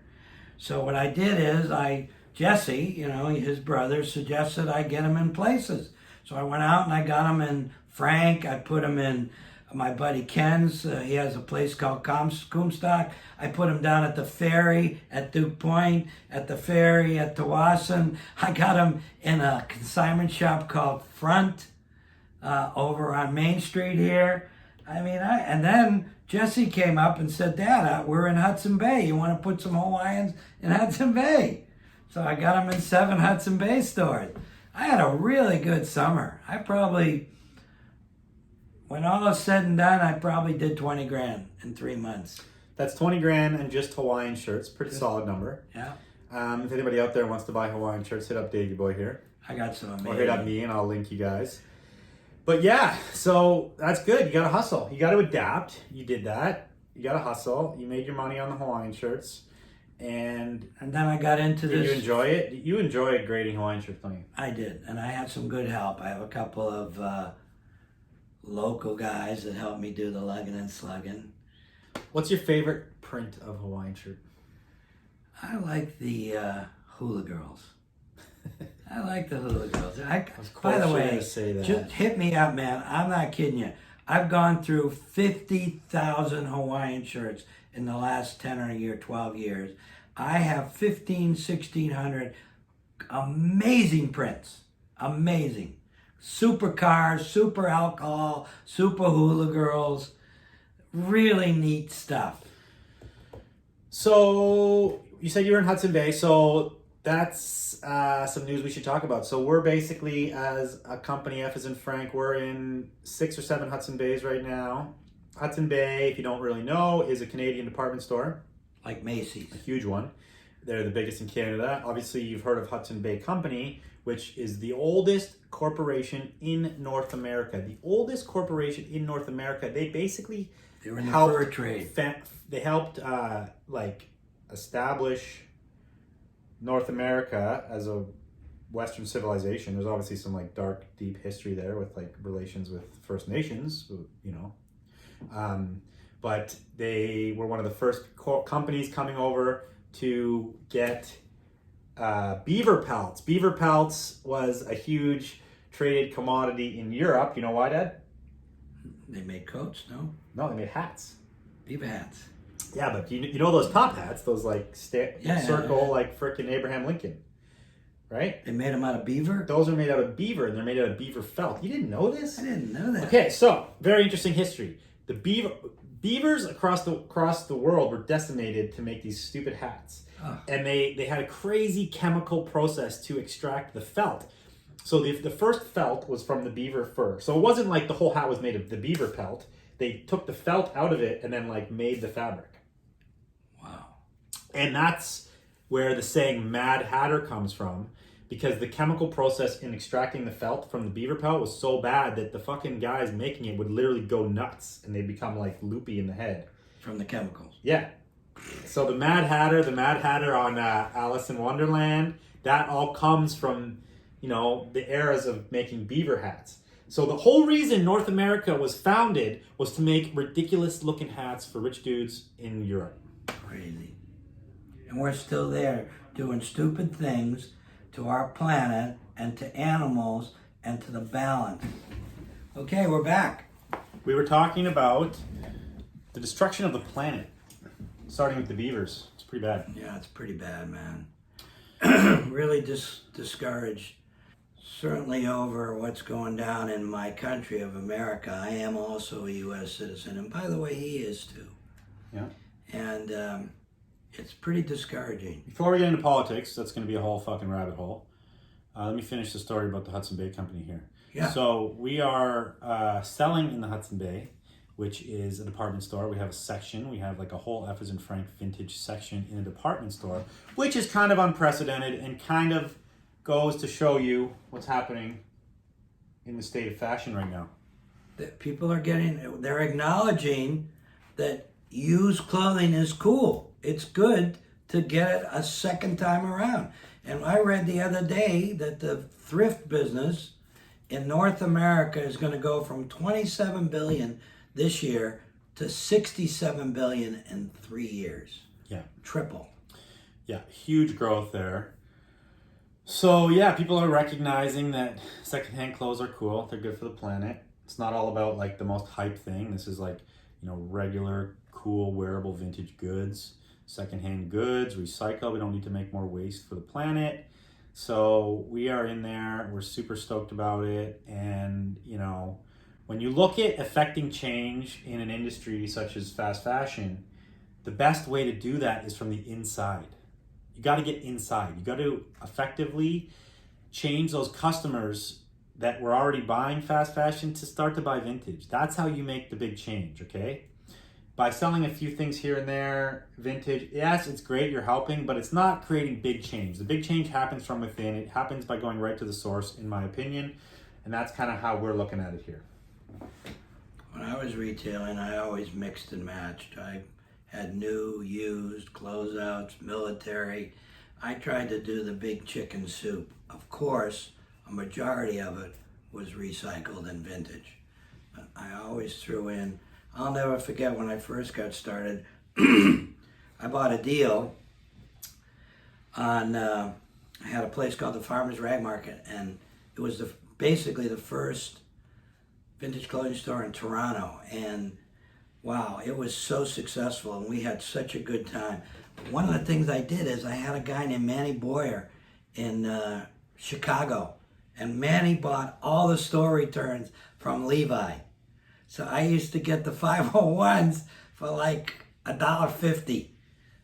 So what I did is Jesse, his brother, suggested I get them in places. So I went out and I got them in Frank. I put them in my buddy Ken's. He has a place called Comstock. I put them down at the ferry at Duke Point, at the ferry at Tawasin. I got them in a consignment shop called Front over on Main Street here. And then Jesse came up and said, Dad, we're in Hudson Bay. You want to put some Hawaiians in Hudson Bay? So I got them in 7 Hudson Bay stores. I had a really good summer. When all is said and done, I probably did 20 grand in 3 months. That's 20 grand and just Hawaiian shirts. Pretty solid number. Yeah. If anybody out there wants to buy Hawaiian shirts, hit up Davey Boy here. I got some amazing. Or hit up me and I'll link you guys. But yeah, so that's good. You got to hustle. You got to adapt. You did that. You got to hustle. You made your money on the Hawaiian shirts. And then I got into did this. you enjoy it? You enjoy grading Hawaiian shirts, don't you? I did. And I had some good help. I have a couple of local guys that helped me do the lugging and slugging. What's your favorite print of Hawaiian shirt? I like the hula girls. I like the hula girls. By the way, just hit me up, man. I'm not kidding you. I've gone through 50,000 Hawaiian shirts in the last 10 or 12 years. I have 1,600 amazing prints. Amazing. Super cars, super alcohol, super hula girls. Really neat stuff. So you said you were in Hudson Bay, so that's some news we should talk about. So we're basically, as a company, F as in Frank, we're in 6 or 7 Hudson Bays right now. Hudson Bay, if you don't really know, is a Canadian department store. Like Macy's. A huge one. They're the biggest in Canada. Obviously, you've heard of Hudson Bay Company, which is the oldest corporation in North America. The oldest corporation in North America. They basically They were in the fur trade. They helped establish North America as a Western civilization. There's obviously some dark, deep history there with relations with First Nations, but they were one of the first companies coming over to get beaver pelts. Beaver pelts was a huge traded commodity in Europe. You know why, Dad? They made coats, no? No, they made hats. Beaver hats. Yeah, but you know those top hats, those circle frickin' Abraham Lincoln, right? They made them out of beaver? Those are made out of beaver, and they're made out of beaver felt. You didn't know this? I didn't know that. Okay, so very interesting history. The beavers across the world were decimated to make these stupid hats, and they had a crazy chemical process to extract the felt. So the first felt was from the beaver fur. So it wasn't like the whole hat was made of the beaver pelt. They took the felt out of it and then made the fabric. Wow. And that's where the saying Mad Hatter comes from, because the chemical process in extracting the felt from the beaver pelt was so bad that the fucking guys making it would literally go nuts and they'd become loopy in the head. From the chemicals. Yeah. So the Mad Hatter on Alice in Wonderland, that all comes from, the eras of making beaver hats. So the whole reason North America was founded was to make ridiculous looking hats for rich dudes in Europe. Crazy. And we're still there doing stupid things to our planet and to animals and to the balance. Okay, we're back. We were talking about the destruction of the planet, starting with the beavers. It's pretty bad. Yeah, it's pretty bad, man. Really discouraged. Certainly over what's going down in my country of America. I am also a U.S. citizen, and by the way, he is too. Yeah. And it's pretty discouraging. Before we get into politics, that's going to be a whole fucking rabbit hole. Let me finish the story about the Hudson Bay Company here. Yeah. So we are selling in the Hudson Bay, which is a department store. We have a section. We have a whole F as in Frank vintage section in a department store, which is kind of unprecedented and kind of goes to show you what's happening in the state of fashion right now. That people are they're acknowledging that used clothing is cool. It's good to get it a second time around. And I read the other day that the thrift business in North America is going to go from 27 billion this year to 67 billion in 3 years. Yeah. Triple. Yeah, huge growth there. So yeah, people are recognizing that secondhand clothes are cool. They're good for the planet. It's not all about like the most hype thing. This is like, regular, cool, wearable vintage goods, secondhand goods, recycle. We don't need to make more waste for the planet. So we are in there. We're super stoked about it. And, when you look at affecting change in an industry such as fast fashion, the best way to do that is from the inside. You got to get inside. You got to effectively change those customers that were already buying fast fashion to start to buy vintage. That's how you make the big change, okay? By selling a few things here and there, vintage, yes, it's great, you're helping, but it's not creating big change. The big change happens from within. It happens by going right to the source, in my opinion, and that's kind of how we're looking at it here. When I was retailing, I always mixed and matched. I had new, used, closeouts, military. I tried to do the big chicken soup. Of course, a majority of it was recycled and vintage. But I always threw in, I'll never forget when I first got started, I bought a deal on, I had a place called the Farmer's Rag Market, and it was basically the first vintage clothing store in Toronto. And wow, it was so successful and we had such a good time. One of the things I did is I had a guy named Manny Boyer in Chicago, and Manny bought all the store returns from Levi. So I used to get the 501s for like $1.50.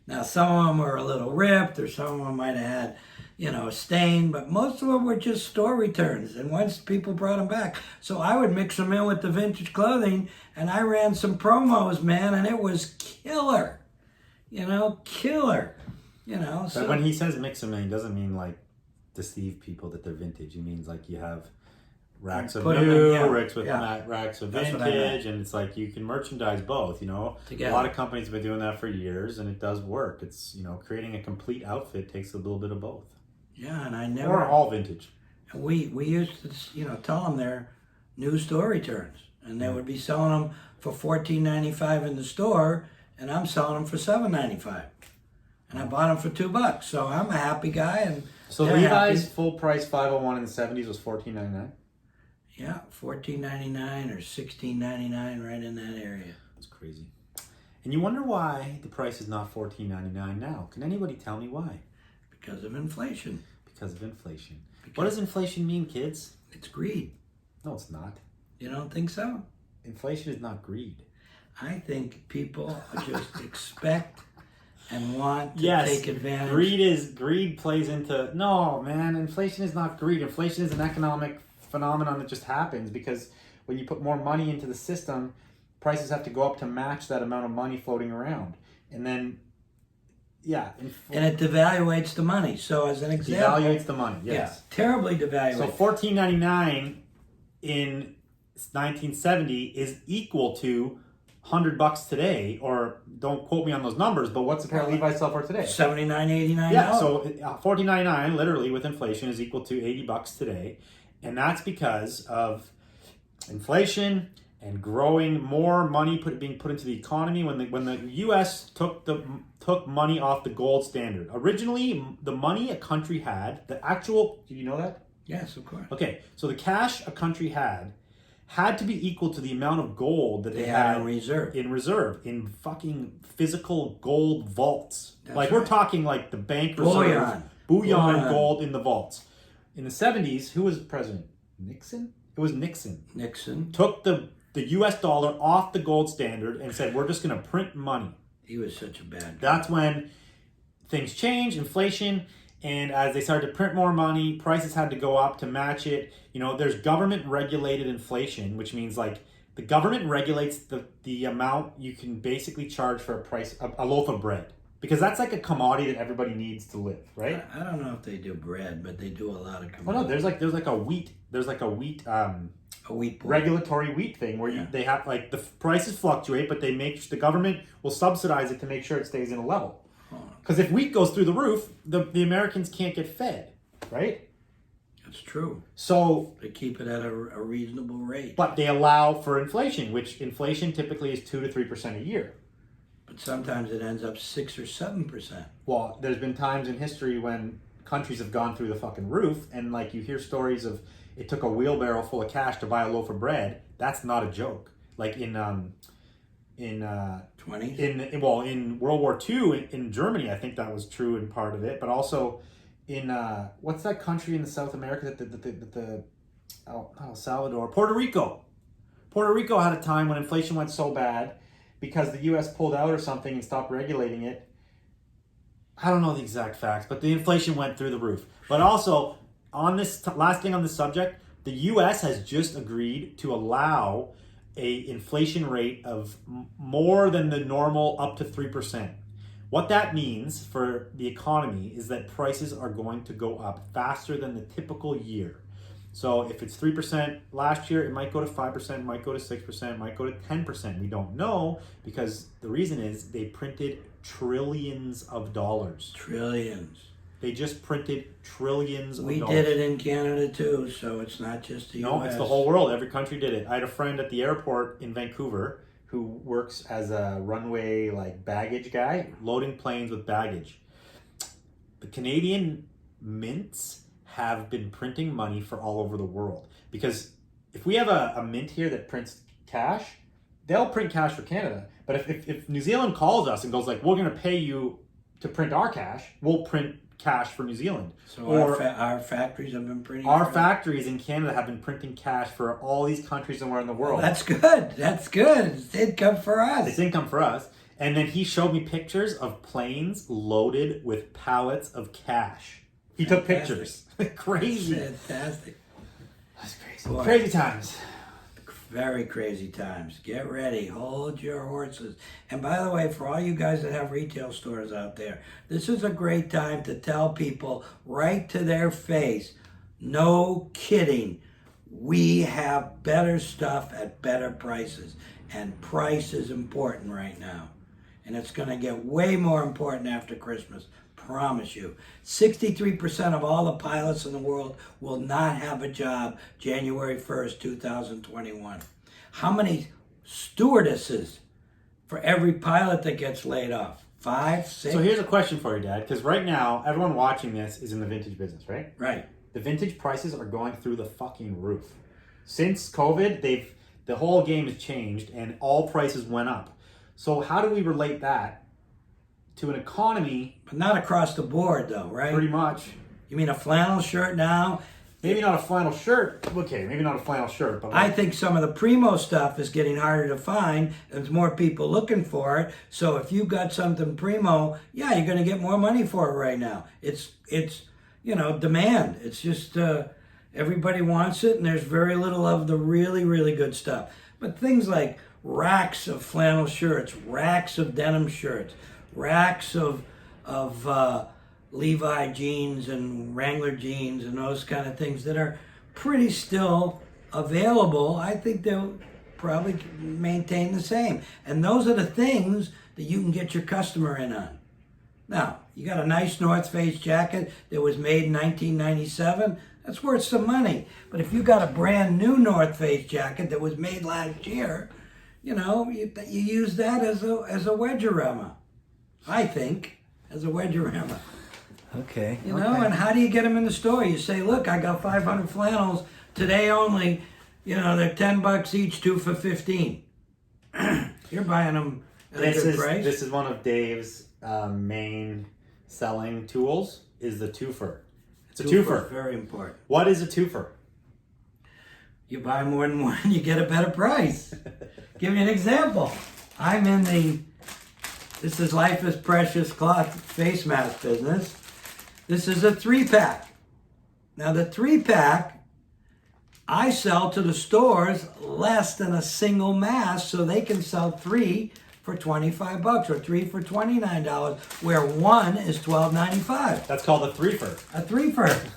Now some of them were a little ripped, or some of them might have had, a stain, but most of them were just store returns. And once people brought them back, so I would mix them in with the vintage clothing, and I ran some promos, man, and it was killer. Killer. But So when he says mix them in, he doesn't mean like deceive people that they're vintage. He means like you have racks of Put 'em new, in, yeah. racks with Yeah. racks of That's what I meant. vintage, and it's like you can merchandise both. Together. A lot of companies have been doing that for years, and it does work. It's creating a complete outfit takes a little bit of both, yeah, and I never. or all vintage. We used to tell them they're new store returns, and they would be selling them for $14.95 in the store, and I'm selling them for $7.95, and I bought them for $2. So I'm a happy guy, and So they're Levi's happy. full price 501 in the 70s was $14.99. Yeah, $14.99 or $16.99, right in that area. That's crazy. And you wonder why the price is not $14.99 now. Can anybody tell me why? Because of inflation. Because of inflation. What does inflation mean, kids? It's greed. No, it's not. You don't think so? Inflation is not greed. I think people just expect and want to Yes, take advantage. Greed plays into, no, man, inflation is not greed. Inflation is an economic phenomenon that just happens because when you put more money into the system, prices have to go up to match that amount of money floating around. And then, yeah. And it devaluates the money. So as an example. Devaluates the money, yes. Yeah, terribly devaluates. So $14.99 in 1970 is equal to $100 today, or don't quote me on those numbers, but what's the pair of Levi's sell for today? $79.89. Yeah, so $14.99 literally with inflation is equal to $80 today, and that's because of inflation and growing more money being put into the economy. When the U.S. took money off the gold standard, originally the money a country had, the actual, did you know that? Yes, of course. Okay, so the cash a country had to be equal to the amount of gold that they had in reserve. in fucking physical gold vaults. That's like right. we're talking like the bank reserve, bullion gold in the vaults. In the 70s, who was president? Nixon? It was Nixon. Nixon. Took the US dollar off the gold standard and said, we're just going to print money. He was such a bad guy. That's when things changed, inflation, and as they started to print more money, prices had to go up to match it. There's government regulated inflation, which means like the government regulates the amount you can basically charge for a loaf of bread. Because that's like a commodity that everybody needs to live, right? I don't know if they do bread, but they do a lot of commodities. Well, no, there's like a wheat A wheat board. regulatory wheat thing where they have like the prices fluctuate, but the government will subsidize it to make sure it stays in a level. Because if wheat goes through the roof, the Americans can't get fed, right? That's true. So they keep it at a reasonable rate. But they allow for inflation, which inflation typically is 2 to 3% a year. But sometimes it ends up 6 or 7%. Well, there's been times in history when countries have gone through the fucking roof, and like you hear stories of it took a wheelbarrow full of cash to buy a loaf of bread. That's not a joke. Like in 20s? In World War II in Germany, I think that was true in part of it, but also in what's that country in the South America that Salvador, Puerto Rico. Puerto Rico had a time when inflation went so bad because the U.S. pulled out or something and stopped regulating it. I don't know the exact facts, but the inflation went through the roof. But also, on this last thing on this subject, the U.S. has just agreed to allow a inflation rate of more than the normal up to 3%. What that means for the economy is that prices are going to go up faster than the typical year. So if it's 3% last year, it might go to 5%, it might go to 6%, it might go to 10%. We don't know because the reason is they printed trillions of dollars. Trillions. They just printed trillions of dollars. We did it in Canada too, so it's not just the U.S. No, it's the whole world. Every country did it. I had a friend at the airport in Vancouver who works as a runway baggage guy, loading planes with baggage. The Canadian mints have been printing money for all over the world. Because if we have a mint here that prints cash, they'll print cash for Canada. But if New Zealand calls us and goes we're going to pay you to print our cash, we'll print cash for New Zealand. So our factories have been printing. Our factories in Canada have been printing cash for all these countries somewhere in the world. Well, that's good. That's good. It's income for us. It's income for us. And then he showed me pictures of planes loaded with pallets of cash. He took pictures. Crazy. Fantastic. That's crazy. Boy. Crazy times. Very crazy times. Get ready. Hold your horses. And by the way, for all you guys that have retail stores out there, this is a great time to tell people right to their face, no kidding, we have better stuff at better prices. And price is important right now. And it's going to get way more important after Christmas. Promise you. 63% of all the pilots in the world will not have a job January 1st, 2021. How many stewardesses for every pilot that gets laid off? 5, 6? So here's a question for you, Dad, because right now, everyone watching this is in the vintage business, right? Right. The vintage prices are going through the fucking roof. Since COVID, the whole game has changed and all prices went up. So how do we relate that to an economy? But not across the board, though, right? Pretty much. You mean a flannel shirt now? Maybe not a flannel shirt. Okay, maybe not a flannel shirt. But I think some of the primo stuff is getting harder to find. There's more people looking for it. So if you got something primo, yeah, you're going to get more money for it right now. It's demand. It's just everybody wants it, and there's very little of the really, really good stuff. But things like racks of flannel shirts, racks of denim shirts, racks of Levi jeans and Wrangler jeans and those kind of things that are pretty still available, I think they'll probably maintain the same. And those are the things that you can get your customer in on. Now, you got a nice North Face jacket that was made in 1997, that's worth some money. But if you got a brand new North Face jacket that was made last year, you use that as a wedgerama. I think, as a wedgerama. Okay. And how do you get them in the store? You say, look, I got 500 flannels today only. They're $10 each, 2 for $15. You're buying them at a good price. This is one of Dave's main selling tools, is the Twofer. It's a Twofer. Very important. What is a Twofer? You buy more than one, you get a better price. Give you an example. I'm in this is Life is Precious cloth face mask business. This is a 3-pack. Now the 3-pack, I sell to the stores less than a single mask, so they can sell 3 for $25 or 3 for $29, where 1 is $12.95. That's called a threefer. A threefer.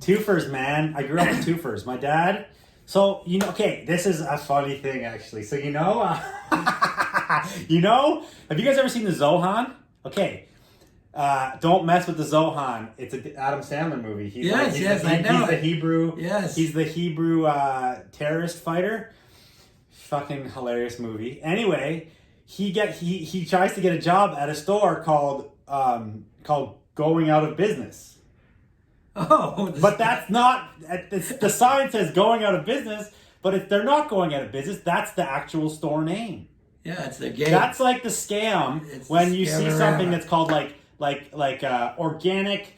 Twofers, man. I grew up with twofers. My dad So, okay, this is a funny thing, actually. So, have you guys ever seen the Zohan? Okay. Don't mess with the Zohan. It's an Adam Sandler movie. I know. He's the Hebrew. Yes. He's the Hebrew terrorist fighter. Fucking hilarious movie. Anyway, he tries to get a job at a store called Going Out of Business. Oh, but that's not. The sign says going out of business, but they're not going out of business. That's the actual store name. Yeah, it's their game. That's like the scam when you see something that's called like organic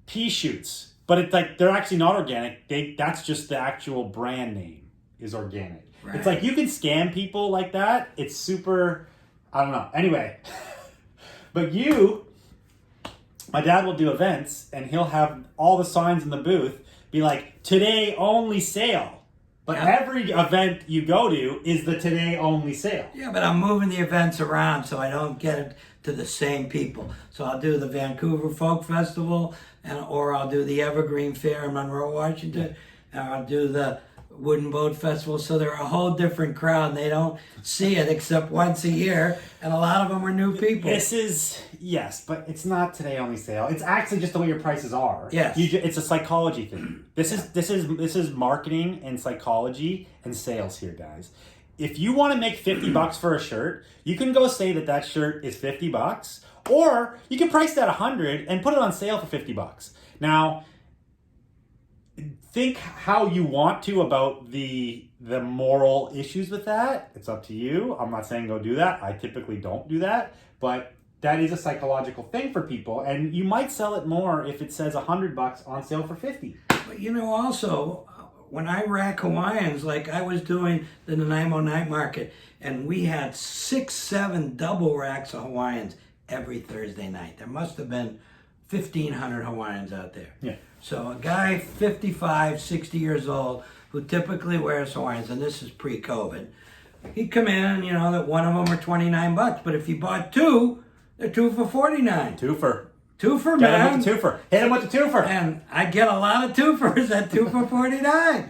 pea shoots, but it's like they're actually not organic. That's just the actual brand name is organic. Right. It's like you can scam people like that. It's super. I don't know. Anyway, but my dad will do events, and he'll have all the signs in the booth be like, today only sale. But every event you go to is the today only sale. Yeah, but I'm moving the events around so I don't get it to the same people. So I'll do the Vancouver Folk Festival, or I'll do the Evergreen Fair in Monroe, Washington, or I'll do the Wooden Boat Festival. So they're a whole different crowd, and they don't see it except once a year, and a lot of them are new people. Yes, but it's not today only sale. It's actually just the way your prices are. Yes. It's a psychology thing. This is marketing and psychology and sales here, guys. If you want to make $50 for a shirt, you can go say that shirt is $50, or you can price that $100 and put it on sale for $50. Now, think how you want to about the moral issues with that. It's up to you. I'm not saying go do that. I typically don't do that, but that is a psychological thing for people, and you might sell it more if it says $100 on sale for $50. But also, when I rack Hawaiians, like I was doing the Nanaimo Night Market, and we had 6-7 double racks of Hawaiians every Thursday night. There must have been 1,500 Hawaiians out there. Yeah. So a guy 55, 60 years old who typically wears Hawaiians, and this is pre-COVID, he'd come in, that one of them are $29, but if you bought two, they're two for $49. Twofer, man. Get him with the twofer. Hit him with the twofer. And I get a lot of twofers at 2 for $49.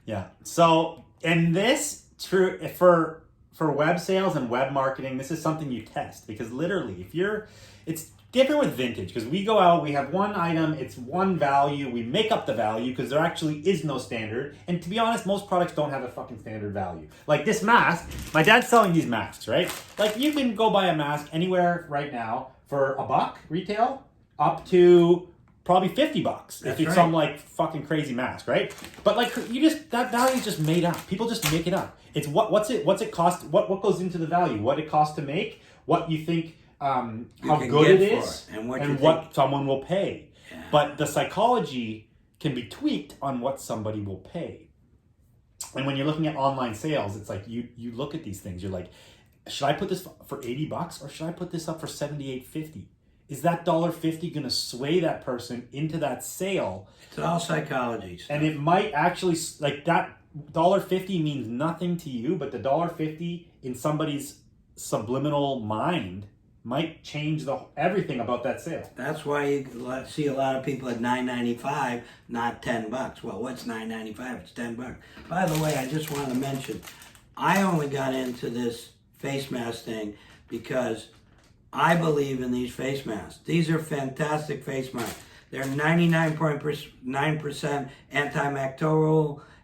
Yeah. So, and this true for web sales and web marketing, this is something you test, because literally, it's different with vintage, because we go out, we have one item, it's one value, we make up the value because there actually is no standard. And to be honest, most products don't have a fucking standard value. Like this mask, my dad's selling these masks, right? Like you can go buy a mask anywhere right now for $1 retail up to probably $50 if it's some like fucking crazy mask, right? But like that value is just made up. People just make it up. It's what's it cost? What goes into the value? What it costs to make? What you think? How good it is, and what someone will pay. Yeah. But the psychology can be tweaked on what somebody will pay. And when you're looking at online sales, it's like you look at these things. You're like, should I put this for $80 or should I put this up for $78.50? Is that $1.50 going to sway that person into that sale? It's all psychology stuff. And it might actually, like that $1.50 means nothing to you, but the $1.50 in somebody's subliminal mind might change everything about that sale. That's why you see a lot of people at $9.95, not $10. Well, what's $9.95? It's $10. By the way, I just want to mention, I only got into this face mask thing because I believe in these face masks. These are fantastic face masks. They're 99.9%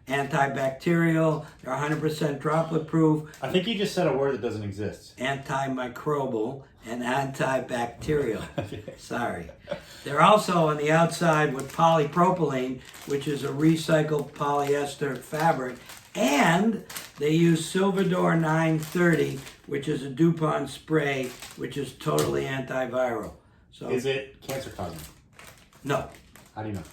antibacterial, they're 100% droplet proof. I think you just said a word that doesn't exist. Antimicrobial and antibacterial. Sorry. They're also on the outside with polypropylene, which is a recycled polyester fabric, and they use Silverdor 930, which is a DuPont spray, which is totally antiviral. So, is it cancer causing? No. How do you know?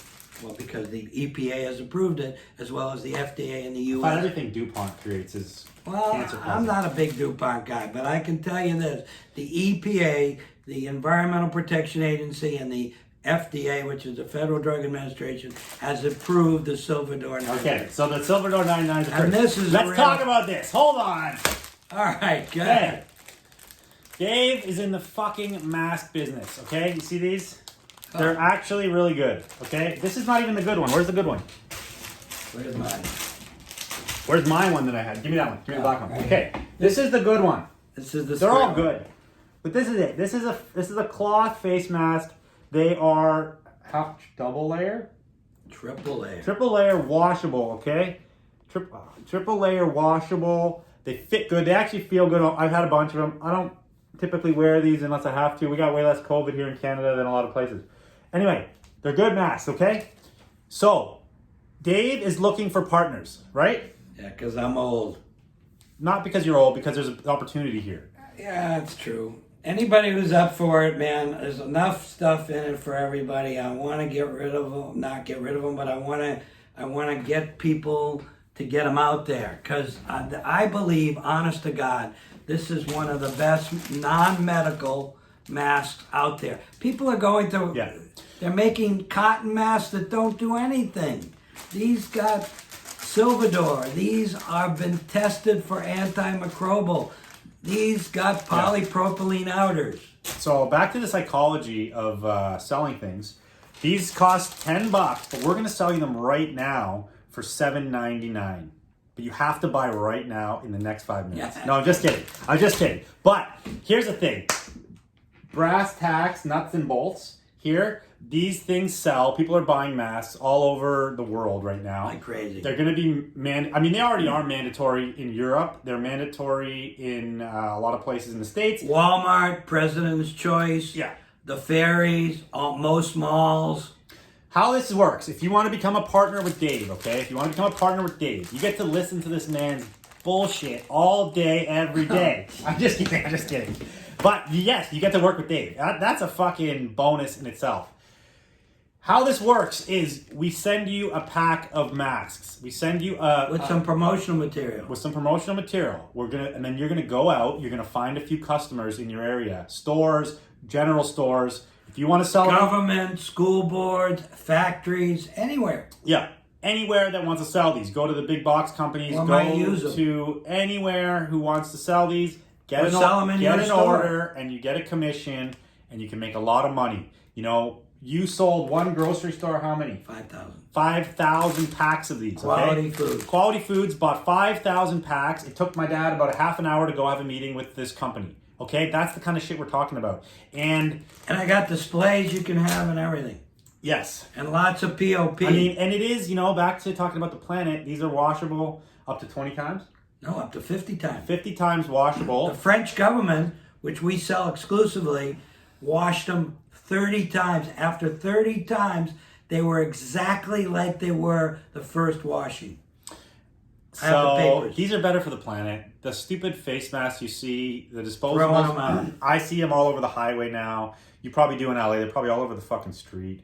Well, because the EPA has approved it, as well as the FDA in the U.S. But everything DuPont creates is cancer causing. I'm not a big DuPont guy, but I can tell you this. The EPA, the Environmental Protection Agency, and the FDA, which is the Federal Drug Administration, has approved the Silverdor 9. Okay, so the Silverdor 99 is approved. And this is Let's talk about this. Hold on. All right, go ahead. Dave is in the fucking mask business, okay? You see these? They're actually really good, okay? This is not even the good one. Where's the good one? Where's mine? Where's my one that I had? Give me that one. Give me the black one. Right. Okay, this is the good one. This is the They're all square one. good, but this is it. This is a cloth face mask. They are half double layer, Triple layer. triple layer washable. Okay, triple layer washable. They fit good. They actually feel good. I've had a bunch of them. I don't typically wear these unless I have to. We got way less COVID here in Canada than a lot of places. Anyway, they're good masks. Okay, so Dave is looking for partners, right? Yeah, because I'm old. Not because you're old, because there's an opportunity here. Yeah, that's true. Anybody who's up for it, man, there's enough stuff in it for everybody. I want to get rid of them, not get rid of them, but I want to get people to get them out there, because I believe, honest to God, this is one of the best non-medical masks out there. People are going to, Yeah. they're making cotton masks that don't do anything. These got Silvador. These have been tested for antimicrobial. These got polypropylene outers. So back to the psychology of selling things. These cost $10, but we're going to sell you them right now for $7.99. But you have to buy right now in the next 5 minutes. Yeah. No, I'm just kidding. I'm just kidding. But here's the thing. Brass tacks, nuts and bolts. Here, these things sell. People are buying masks all over the world right now. Like crazy. They're going to be they already are mandatory in Europe. They're mandatory in a lot of places in the States. Walmart, President's Choice, Yeah. the ferries, most malls. How this works, if you want to become a partner with Dave, okay? If you want to become a partner with Dave, you get to listen to this man's bullshit all day, every day. I'm just kidding. But yes, you get to work with Dave. That's a fucking bonus in itself. How this works is we send you a pack of masks. We send you With some promotional material. with some promotional material. And then you're gonna go out. You're gonna find a few customers in your area, stores, general stores. If you want to sell them, Government, school boards, factories, anywhere. yeah, anywhere that wants to sell these, go to the big box companies. Or Go might use them. to anywhere who wants to sell these. Get Or sell them in get your an store. order, and you get a commission, and you can make a lot of money. You know, you sold one grocery store how many? 5,000. 5,000 packs of these. Quality okay? food. Quality Foods bought 5,000 packs. It took my dad about a half an hour to go have a meeting with this company. Okay, that's the kind of shit we're talking about. And And I got displays you can have and everything. yes, And lots of POP. I mean, and it is, back to talking about the planet. These are washable up to 20 times, no, up to 50 times. 50 times washable. The French government, which we sell exclusively, washed them 30 times. After 30 times, they were exactly like they were the first washing. I have the So papers. these are better for the planet. The stupid face masks you see, the Throwing them out. disposables. I see them all over the highway now. You probably do in LA. They're probably all over the fucking street.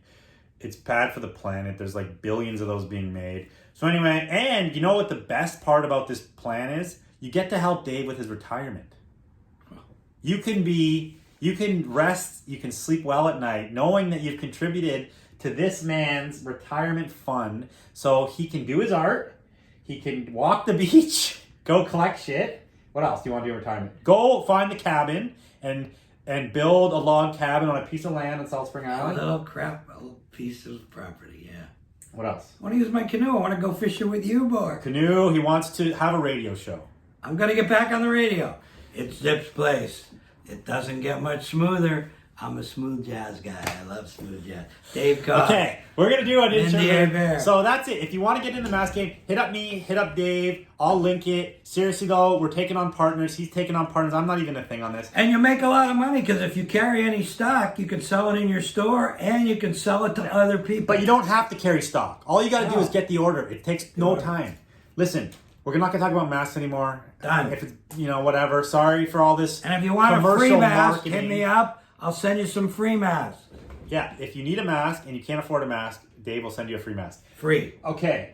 It's bad for the planet. There's like billions of those being made. So anyway, and you know what the best part about this plan is? You get to help Dave with his retirement. You can rest, you can sleep well at night, knowing that you've contributed to this man's retirement fund so he can do his art, he can walk the beach, go collect shit. What else do you want to do in retirement? Go find the cabin and build a log cabin on a piece of land on South Spring A Island. little piece of property, yeah. What else? I want to use my canoe. I want to go fishing with you, boy. Canoe, he wants to have a radio show. I'm going to get back on the radio. It's Zip's place. It doesn't get much smoother. I'm a smooth jazz guy. I love smooth jazz. Dave Cobb. Okay, we're going to do an intro. Indian Bear. So that's it. If you want to get in the mask game, hit up me, hit up Dave. I'll link it. Seriously though, we're taking on partners. He's taking on partners. I'm not even a thing on this. And you make a lot of money because if you carry any stock, you can sell it in your store and you can sell it to other people. But you don't have to carry stock. All you got to do No. is get the order. It takes no time. Listen, we're not going to talk about masks anymore. Done. If it's, whatever. Sorry for all this And if you want a free commercial mask, marketing. hit me up. I'll send you some free masks. Yeah, if you need a mask and you can't afford a mask, Dave will send you a free mask. Free. Okay.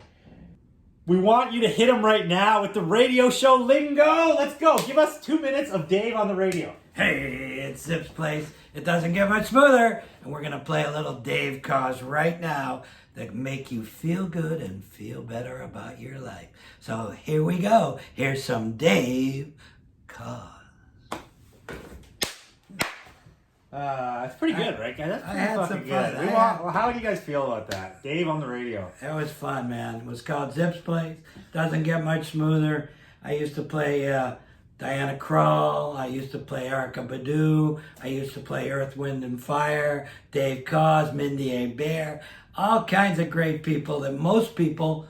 We want you to hit him right now with the radio show lingo. Let's go. Give us 2 minutes of Dave on the radio. Hey, it's Zip's place. It doesn't get much smoother. And we're going to play a little Dave Cause right now that make you feel good and feel better about your life. So here we go. Here's some Dave Cause. It's pretty good, right? That's I pretty had fucking some good. fun. How do you guys feel about that? Dave on the radio. It was fun, man. It was called Zips Place. Doesn't get much smoother. I used to play Diana Krall. I used to play Erica Badu. I used to play Earth, Wind, and Fire. Dave Cause, Mindy A. Bear. All kinds of great people that most people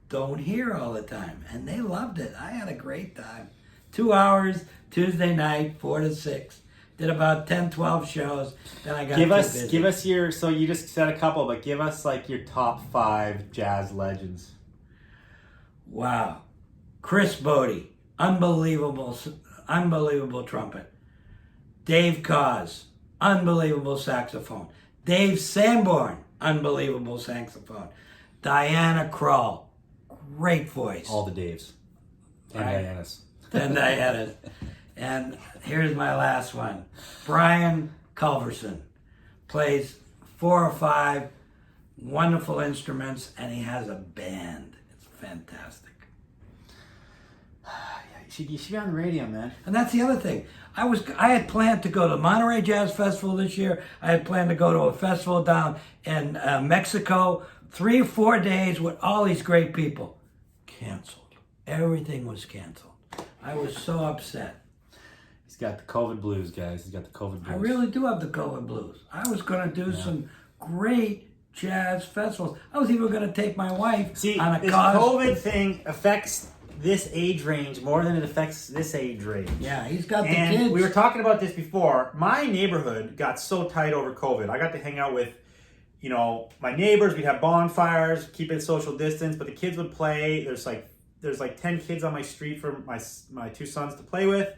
don't hear all the time. And they loved it. I had a great time. 2 hours, Tuesday night, 4 to 6. Did about 10, 12 shows. Then I got Give us your, so you just said a couple, but give us like your top 5 jazz legends. Wow. Chris Bodie, unbelievable trumpet. Dave Cause, unbelievable saxophone. Dave Sanborn, unbelievable saxophone. Diana Krall, great voice. All the Daves. And Right. Diana's. And Diana's. And here's my last one. Brian Culverson plays 4 or 5 wonderful instruments, and he has a band. It's fantastic. You should be on the radio, man. And that's the other thing. I had planned to go to Monterey Jazz Festival this year. I had planned to go to a festival down in Mexico. 3 or 4 days with all these great people. Canceled. Everything was canceled. I was so upset. He's got the COVID blues, guys. He's got the COVID blues. I really do have the COVID blues. I was going to do some great jazz festivals. I was even going to take my wife on a this cause. COVID thing affects this age range more than it affects this age range. Yeah, he's got the And kids. we were talking about this before. My neighborhood got so tight over COVID. I got to hang out with, my neighbors. We'd have bonfires, keep it social distance, but the kids would play. There's like 10 kids on my street for my 2 sons to play with.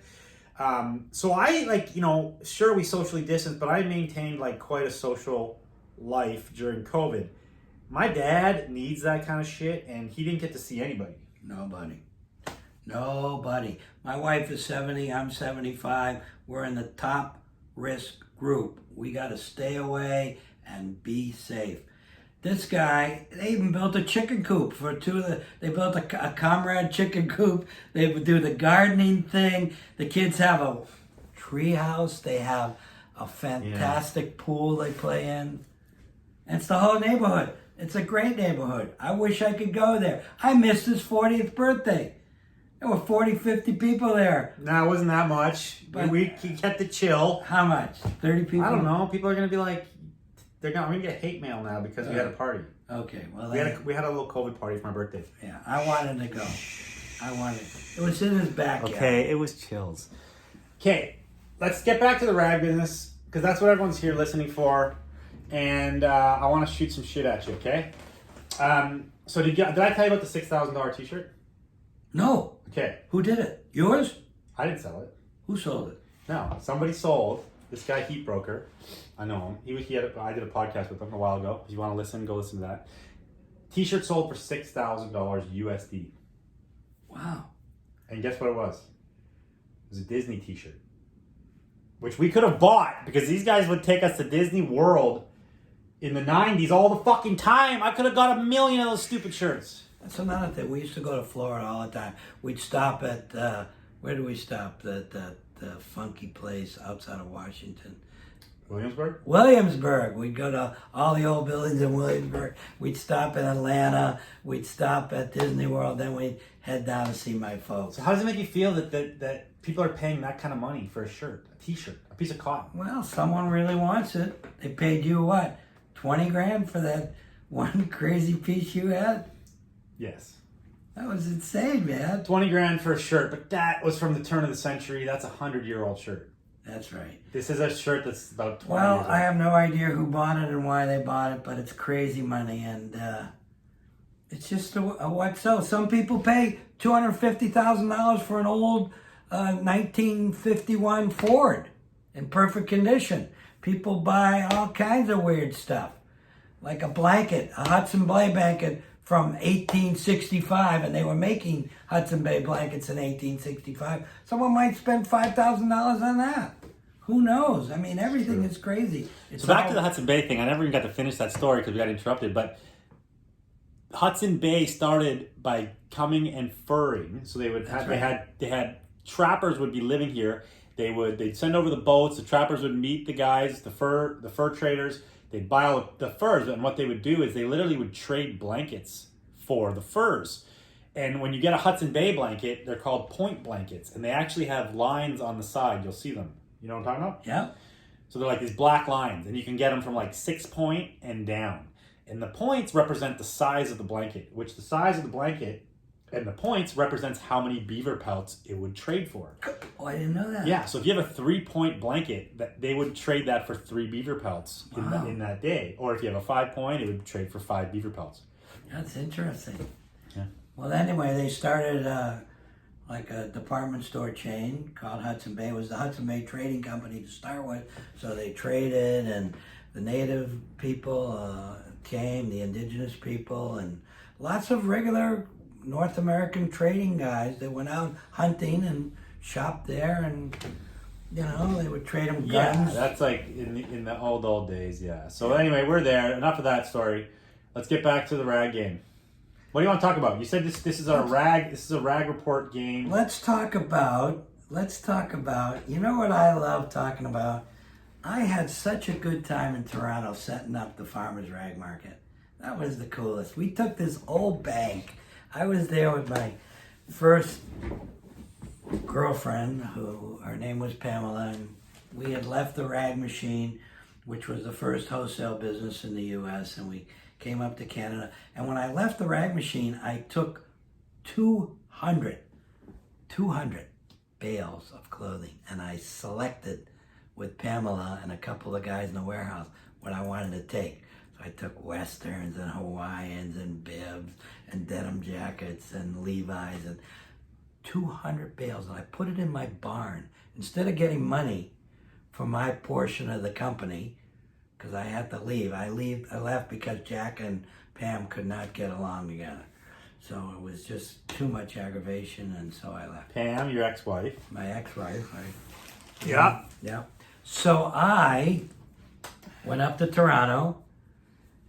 So I sure we socially distanced, but I maintained like quite a social life during COVID. My dad needs that kind of shit, and he didn't get to see anybody. Nobody. My wife is 70. I'm 75. We're in the top risk group. We got to stay away and be safe. This guy, they even built a chicken coop for 2 of the. They built a comrade chicken coop. They would do the gardening thing. The kids have a tree house. They have a fantastic pool they play in. And it's the whole neighborhood. It's a great neighborhood. I wish I could go there. I missed his 40th birthday. There were 40, 50 people there. No, it wasn't that much. But we kept it chill. How much? 30 people? I don't know. People are gonna be like, we're gonna get hate mail now because we had a party. Okay, well, We had a little COVID party for my birthday. yeah, I wanted to go. It was in his backyard. Okay, it was chills. Okay, let's get back to the rag business because that's what everyone's here listening for, and I want to shoot some shit at you. Okay. So did I tell you about the $6,000 T-shirt? No. Okay. Who did it? Yours? I didn't sell it. Who sold it? No, somebody sold. This guy, Heat Broker. I know him. I did a podcast with him a while ago. If you want to listen, go listen to that. T-shirt sold for $6,000 USD. Wow. And guess what it was? It was a Disney T-shirt. Which we could have bought because these guys would take us to Disney World in the 90s all the fucking time. I could have got 1 million of those stupid shirts. That's another thing. We used to go to Florida all the time. We'd stop at, where do we stop? The funky place outside of Washington. Williamsburg. We'd go to all the old buildings in Williamsburg. We'd stop in Atlanta. We'd stop at Disney World. Then we'd head down to see my folks. So how does it make you feel that people are paying that kind of money for a shirt, a T-shirt, a piece of cotton? Well, someone really wants it. They paid you what? 20 grand for that one crazy piece you had? Yes. That was insane, man. 20 grand for a shirt, but that was from the turn of the century. That's a 100-year-old shirt. That's right. This is a shirt that's about 20 Well, years old. I have no idea who bought it and why they bought it, but it's crazy money, and it's just what so. Some people pay $250,000 for an old 1951 Ford in perfect condition. People buy all kinds of weird stuff, like a blanket, a Hudson Bay blanket from 1865, and they were making Hudson Bay blankets in 1865. Someone might spend $5,000 on that. Who knows? I mean, everything is crazy. It's So back to the Hudson Bay thing. I never even got to finish that story because we got interrupted. But Hudson Bay started by coming and furring. So they would have, they had trappers would be living here. They'd send over the boats. The trappers would meet the guys, the fur traders. They'd buy all the furs, and what they would do is they literally would trade blankets for the furs. And when you get a Hudson Bay blanket, they're called point blankets, and they actually have lines on the side. You'll see them. You know what I'm talking about? Yeah. So they're like these black lines, and you can get them from like 6 point and down. And the points represent the size of the blanket, which the size of the blanket and the points represents how many beaver pelts it would trade for. Oh, I didn't know that. Yeah, so if you have a 3-point blanket, that they would trade that for 3 beaver pelts in that day. Or if you have a 5-point, it would trade for 5 beaver pelts. That's interesting. Yeah. Well, anyway, they started like a department store chain called Hudson Bay. It was the Hudson Bay Trading Company to start with. So they traded, and the native people came, the indigenous people, and lots of regular North American trading guys that went out hunting and shopped there, and you know, they would trade them guns. Yeah, that's like in the old days, yeah. So anyway, we're there. Enough of that story. Let's get back to the rag game. What do you want to talk about? You said this is a rag report game. Let's talk about, you know what I love talking about? I had such a good time in Toronto setting up the Farmers Rag Market. That was the coolest. We took this old bank. I was there with my first girlfriend, who her name was Pamela, and we had left the rag machine, which was the first wholesale business in the U.S., and we came up to Canada. And when I left the rag machine, I took 200 bales of clothing, and I selected with Pamela and a couple of guys in the warehouse what I wanted to take. So I took Westerns and Hawaiians and bibs and denim jackets and Levi's and 200 bales, and I put it in my barn. Instead of getting money for my portion of the company, because I had to leave. I left because Jack and Pam could not get along together. So it was just too much aggravation, and so I left. Pam, your ex-wife. My ex-wife, right? Yeah. Yeah. So I went up to Toronto,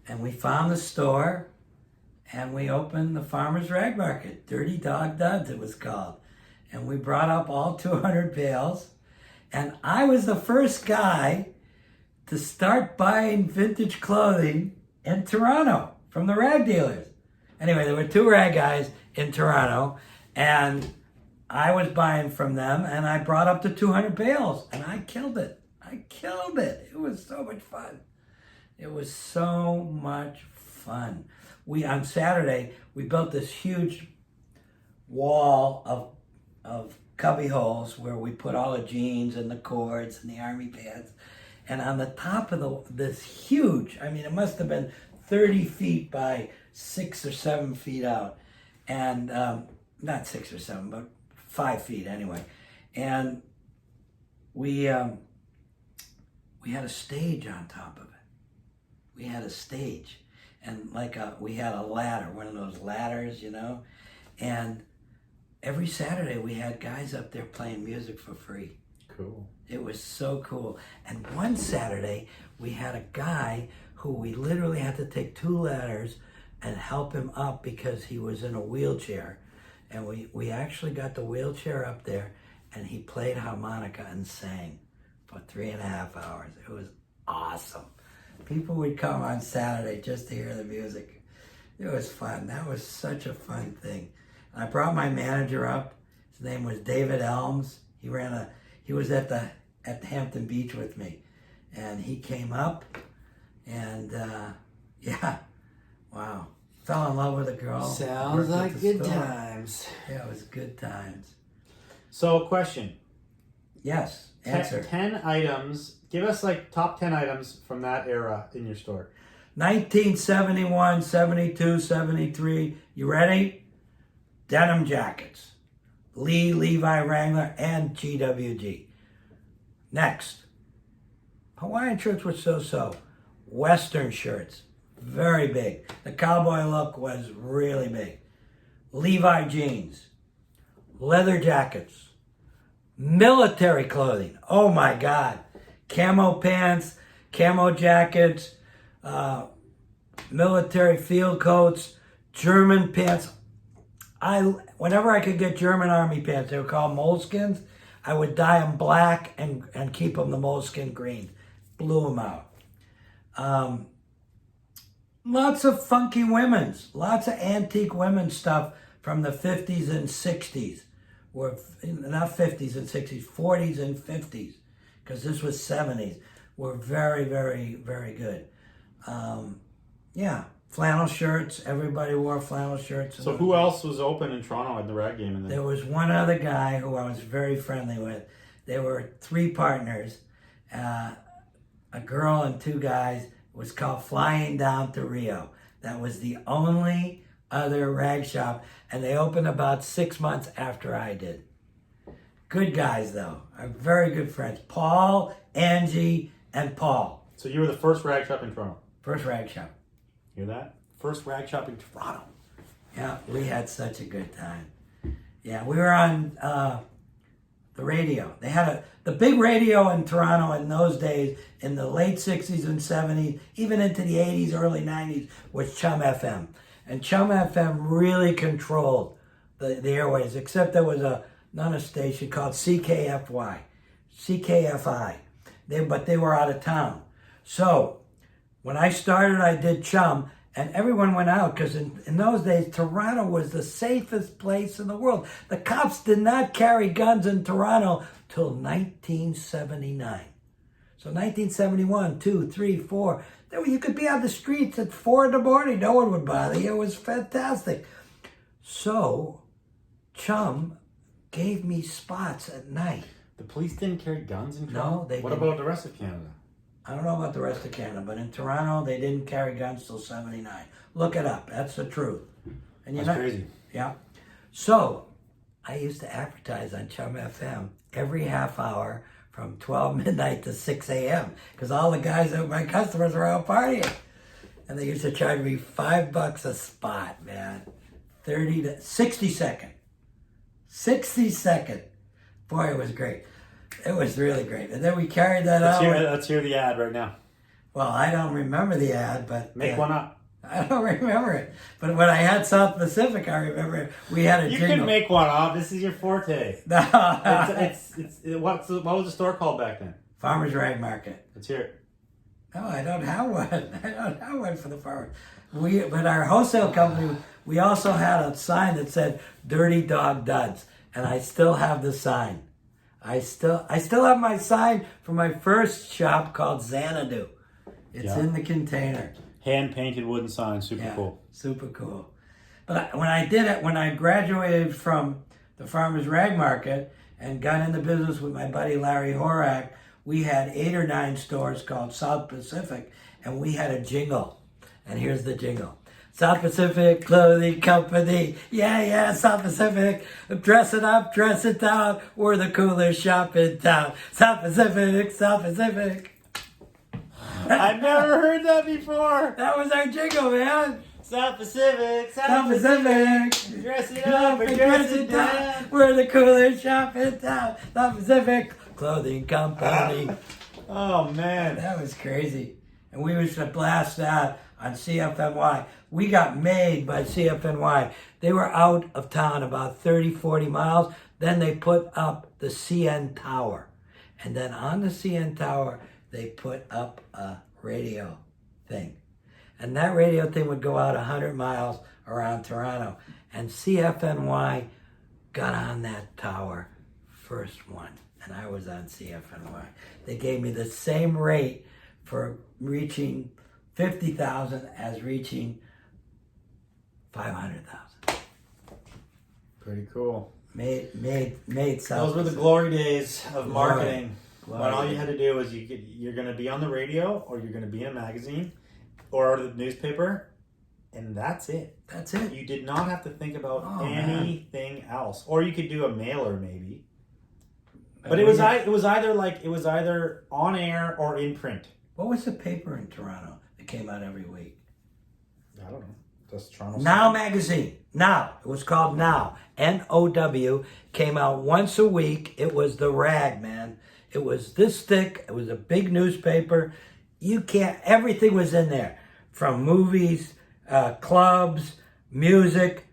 and we found the store, and we opened the Farmers Rag Market. Dirty Dog Duds, it was called. And we brought up all 200 bales, and I was the first guy to start buying vintage clothing in Toronto from the rag dealers. Anyway, there were 2 rag guys in Toronto, and I was buying from them, and I brought up to 200 bales, and I killed it. It was so much fun. On Saturday, we built this huge wall of cubby holes where we put all the jeans and the cords and the army pants. And on the top of this huge, I mean, it must have been 30 feet by 6 or 7 feet out. And not 6 or 7, but 5 feet anyway. And we had a stage on top of it. We had a stage. And we had a ladder, one of those ladders, you know. And every Saturday we had guys up there playing music for free. Cool. It was so cool. And one Saturday, we had a guy who we literally had to take 2 ladders and help him up because he was in a wheelchair. And we actually got the wheelchair up there, and he played harmonica and sang for 3.5 hours. It was awesome. People would come on Saturday just to hear the music. It was fun. That was such a fun thing. I brought my manager up. His name was David Elms. He was at the Hampton Beach with me, and he came up, and wow, fell in love with a girl. Sounds like good times. Yeah, it was good times. So, question. Yes, answer. 10 items. Give us like top 10 items from that era in your store. 1971, 72, 73. You ready? Denim jackets. Levi Wrangler, and GWG. Next. Hawaiian shirts were so-so. Western shirts. Very big. The cowboy look was really big. Levi jeans. Leather jackets. Military clothing. Oh my God. Camo pants, camo jackets, military field coats, German pants. Whenever I could get German army pants, they were called moleskins. I would dye them black and keep them the moleskin green. Blew them out. Lots of funky women's, lots of antique women's stuff from the 50s and 60s. Or not 50s and 60s, 40s and 50s, because this was 70s. Were very, very, very good. Yeah, flannel shirts. Everybody wore flannel shirts. So who else was open in Toronto at the rag game? There was one other guy who I was very friendly with. There were 3 partners, a girl and 2 guys. It was called Flying Down to Rio. That was the only other rag shop, and they opened about 6 months after I did. Good guys, though. I'm very good friends. Paul, Angie, and Paul. So you were the first rag shop in Toronto? First rag shop. Hear that? First rag shop in Toronto. Yeah, we had such a good time. Yeah, we were on the radio. They had the big radio in Toronto in those days, in the late 60s and 70s, even into the 80s, early 90s, was Chum FM. And Chum FM really controlled the airways, except there was another station called CKFI. But they were out of town. So when I started, I did Chum, and everyone went out, because in those days, Toronto was the safest place in the world. The cops did not carry guns in Toronto till 1979. So 1971, 2, 3, 4, you could be on the streets at 4 in the morning. No one would bother you. It was fantastic. So Chum gave me spots at night. The police didn't carry guns in Toronto? No, they What didn't. about the rest of Canada? I don't know about the rest of Canada, but in Toronto, they didn't carry guns till 79. Look it up. That's the truth. And That's crazy. Yeah. So I used to advertise on Chum FM every half hour from 12 midnight to 6 a.m. because all the guys that were my customers were out partying. And they used to charge me $5 a spot, man. 30 to 60 second. 60 second. Boy, it was great. It was really great. And then we carried that out. Let's hear the ad right now. Well, I don't remember the ad, but... Make one up. I don't remember it. But when I had South Pacific, I remember we had a You jingle. can make one up. This is your forte. No. What was the store called back then? Farmer's Rag Market. Let's hear it. No, I don't have one. I don't have one for the farmers. But our wholesale company, we also had a sign that said "Dirty Dog Duds," and I still have the sign. I still have my sign from my first shop called Xanadu. It's in the container. Hand painted wooden sign, super cool. Super cool. But when I graduated from the Farmer's Rag Market and got into business with my buddy Larry Horak, we had 8 or 9 stores called South Pacific, and we had a jingle. And here's the jingle. South Pacific Clothing Company. Yeah, South Pacific. Dress it up, dress it down. We're the coolest shop in town. South Pacific, South Pacific. I've never heard that before. That was our jingle, man. South Pacific, South Pacific. dress it up or dress it down. We're the coolest shop in town. South Pacific Clothing Company. Oh, man. That was crazy. And we used to blast that on CFNY. We got made by CFNY. They were out of town about 30, 40 miles. Then they put up the CN Tower. And then on the CN Tower, they put up a radio thing. And that radio thing would go out 100 miles around Toronto. And CFNY got on that tower, first one. And I was on CFNY. They gave me the same rate for reaching 50,000 as reaching 500,000. Pretty cool. Made Those were the glory days of marketing. Glory. When all you had to do was you're going to be on the radio, or you're going to be in a magazine, or the newspaper, and that's it. That's it. You did not have to think about anything else. Or you could do a mailer maybe. But it was either on air or in print. What was the paper in Toronto that came out every week? I don't know. Just Toronto. Now magazine. Now. It was called Now. N-O-W. Came out once a week. It was the rag, man. It was this thick. It was a big newspaper. Everything was in there. From movies, clubs, music.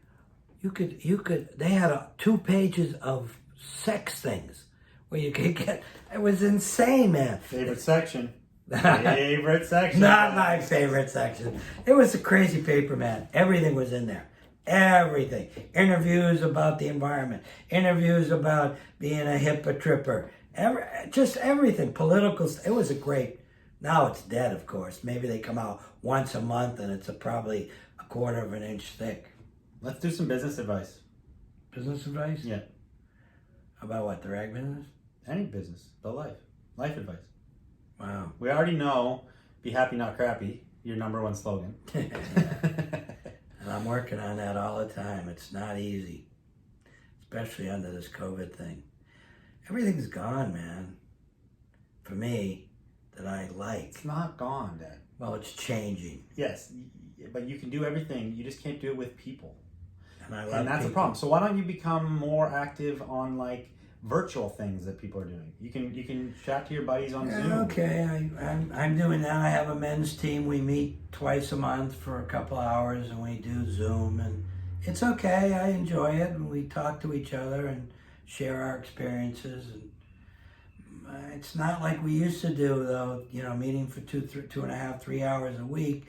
They had 2 pages of sex things. where you could get. It was insane, man. Favorite section. Favorite section. Not my favorite section. It was a crazy paper, man. Everything was in there. Everything. Interviews about the environment. Interviews about being a hipper tripper. Just everything. Political. It was a great. Now it's dead, of course. Maybe they come out once a month and it's probably a quarter of an inch thick. Let's do some business advice. Business advice? Yeah. About what, the rag business? Any business, but life. Life advice. Wow. We already know, be happy, not crappy, your number one slogan. And I'm working on that all the time. It's not easy, especially under this COVID thing. Everything's gone, man. For me, that I like. It's not gone, Dad. Well, it's changing. Yes, but you can do everything. You just can't do it with people. And I love And that's people. a problem. So why don't you become more active on like virtual things that people are doing? You can chat to your buddies on Zoom. Okay, I'm doing that. I have a men's team. We meet twice a month for a couple hours and we do Zoom, and it's okay. I enjoy it, and we talk to each other and share our experiences. And it's not like we used to do, though. You know, meeting for 2.5, 3 hours a week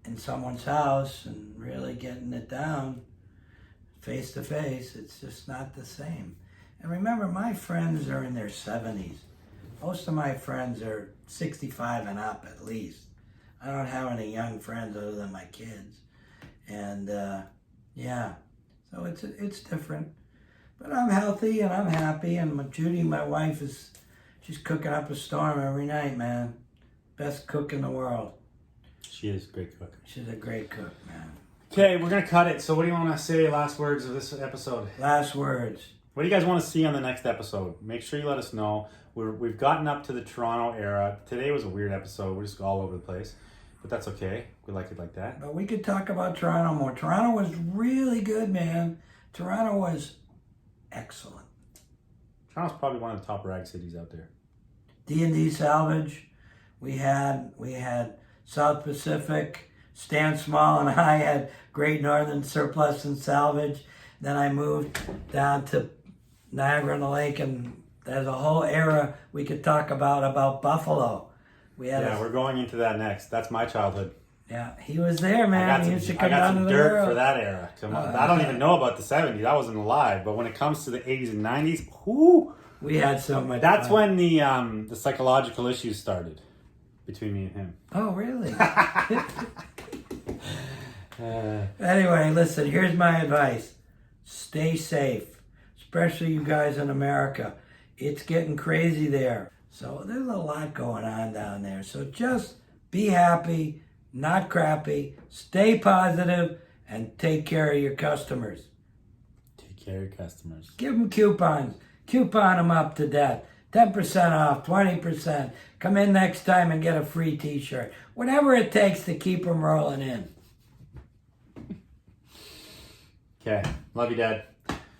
in someone's house and really getting it down face to face. It's just not the same. And remember, my friends are in their 70s. Most of my friends are 65 and up at least. I don't have any young friends other than my kids. And yeah, so it's different. But I'm healthy and I'm happy. And Judy, my wife, she's cooking up a storm every night, man. Best cook in the world. She is a great cook. She's a great cook, man. Okay, we're going to cut it. So what do you want to say, last words of this episode? Last words. What do you guys want to see on the next episode? Make sure you let us know. We've gotten up to the Toronto era. Today was a weird episode. We're just all over the place. But that's okay. We like it like that. But we could talk about Toronto more. Toronto was really good, man. Toronto was excellent. Toronto's probably one of the top rag cities out there. D&D Salvage. We had South Pacific. Stan Small and I had Great Northern Surplus and Salvage. Then I moved down to Niagara-on-the-Lake, and there's a whole era we could talk about Buffalo. We're going into that next. That's my childhood. Yeah, he was there, man. He used to come I got down some to the dirt world. for that era. I don't even know about the 70s. I wasn't alive. But when it comes to the 80s and 90s, whoo! We had so much That's fun. when the psychological issues started between me and him. Oh, really? Anyway, listen, here's my advice. Stay safe, especially you guys in America. It's getting crazy there. So there's a lot going on down there. So just be happy, not crappy, stay positive, and take care of your customers. Take care of your customers. Give them coupons. Coupon them up to death. 10% off, 20%. Come in next time and get a free t-shirt. Whatever it takes to keep them rolling in. Okay. Love you, Dad.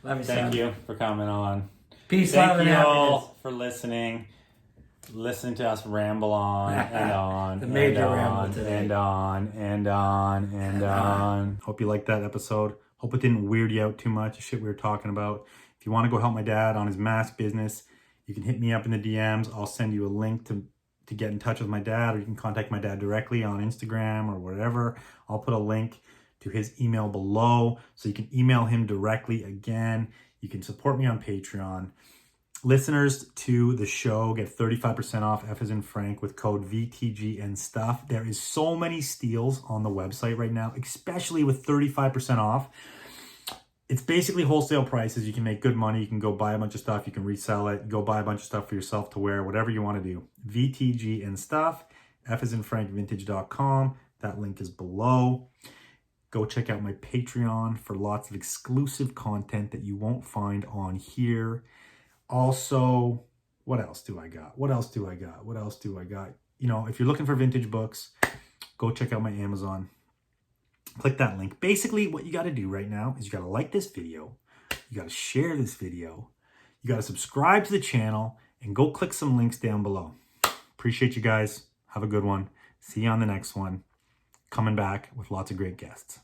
Love you, Thank son. you for coming on. Peace, love, Thank and you happiness. all for listening. Listen to us ramble on and on. The major and ramble on, today. and on and on and on. Hope you liked that episode. Hope it didn't weird you out too much, the shit we were talking about. If you want to go help my dad on his mask business, you can hit me up in the DMs. I'll send you a link to get in touch with my dad, or you can contact my dad directly on Instagram or whatever. I'll put a link to his email below, so you can email him directly. Again, you can support me on Patreon. Listeners to the show get 35% off F as in Frank with code VTG and stuff. There is so many steals on the website right now, especially with 35% off. It's basically wholesale prices. You can make good money. You can go buy a bunch of stuff. You can resell it. Go buy a bunch of stuff for yourself to wear, whatever you want to do. VTG and stuff. F as in Frank vintage.com. That link is below. Go check out my Patreon for lots of exclusive content that you won't find on here. Also, what else do I got? You know, if you're looking for vintage books, go check out my Amazon. Click that link. Basically, what you got to do right now is you got to like this video. You got to share this video. You got to subscribe to the channel and go click some links down below. Appreciate you guys. Have a good one. See you on the next one. Coming back with lots of great guests.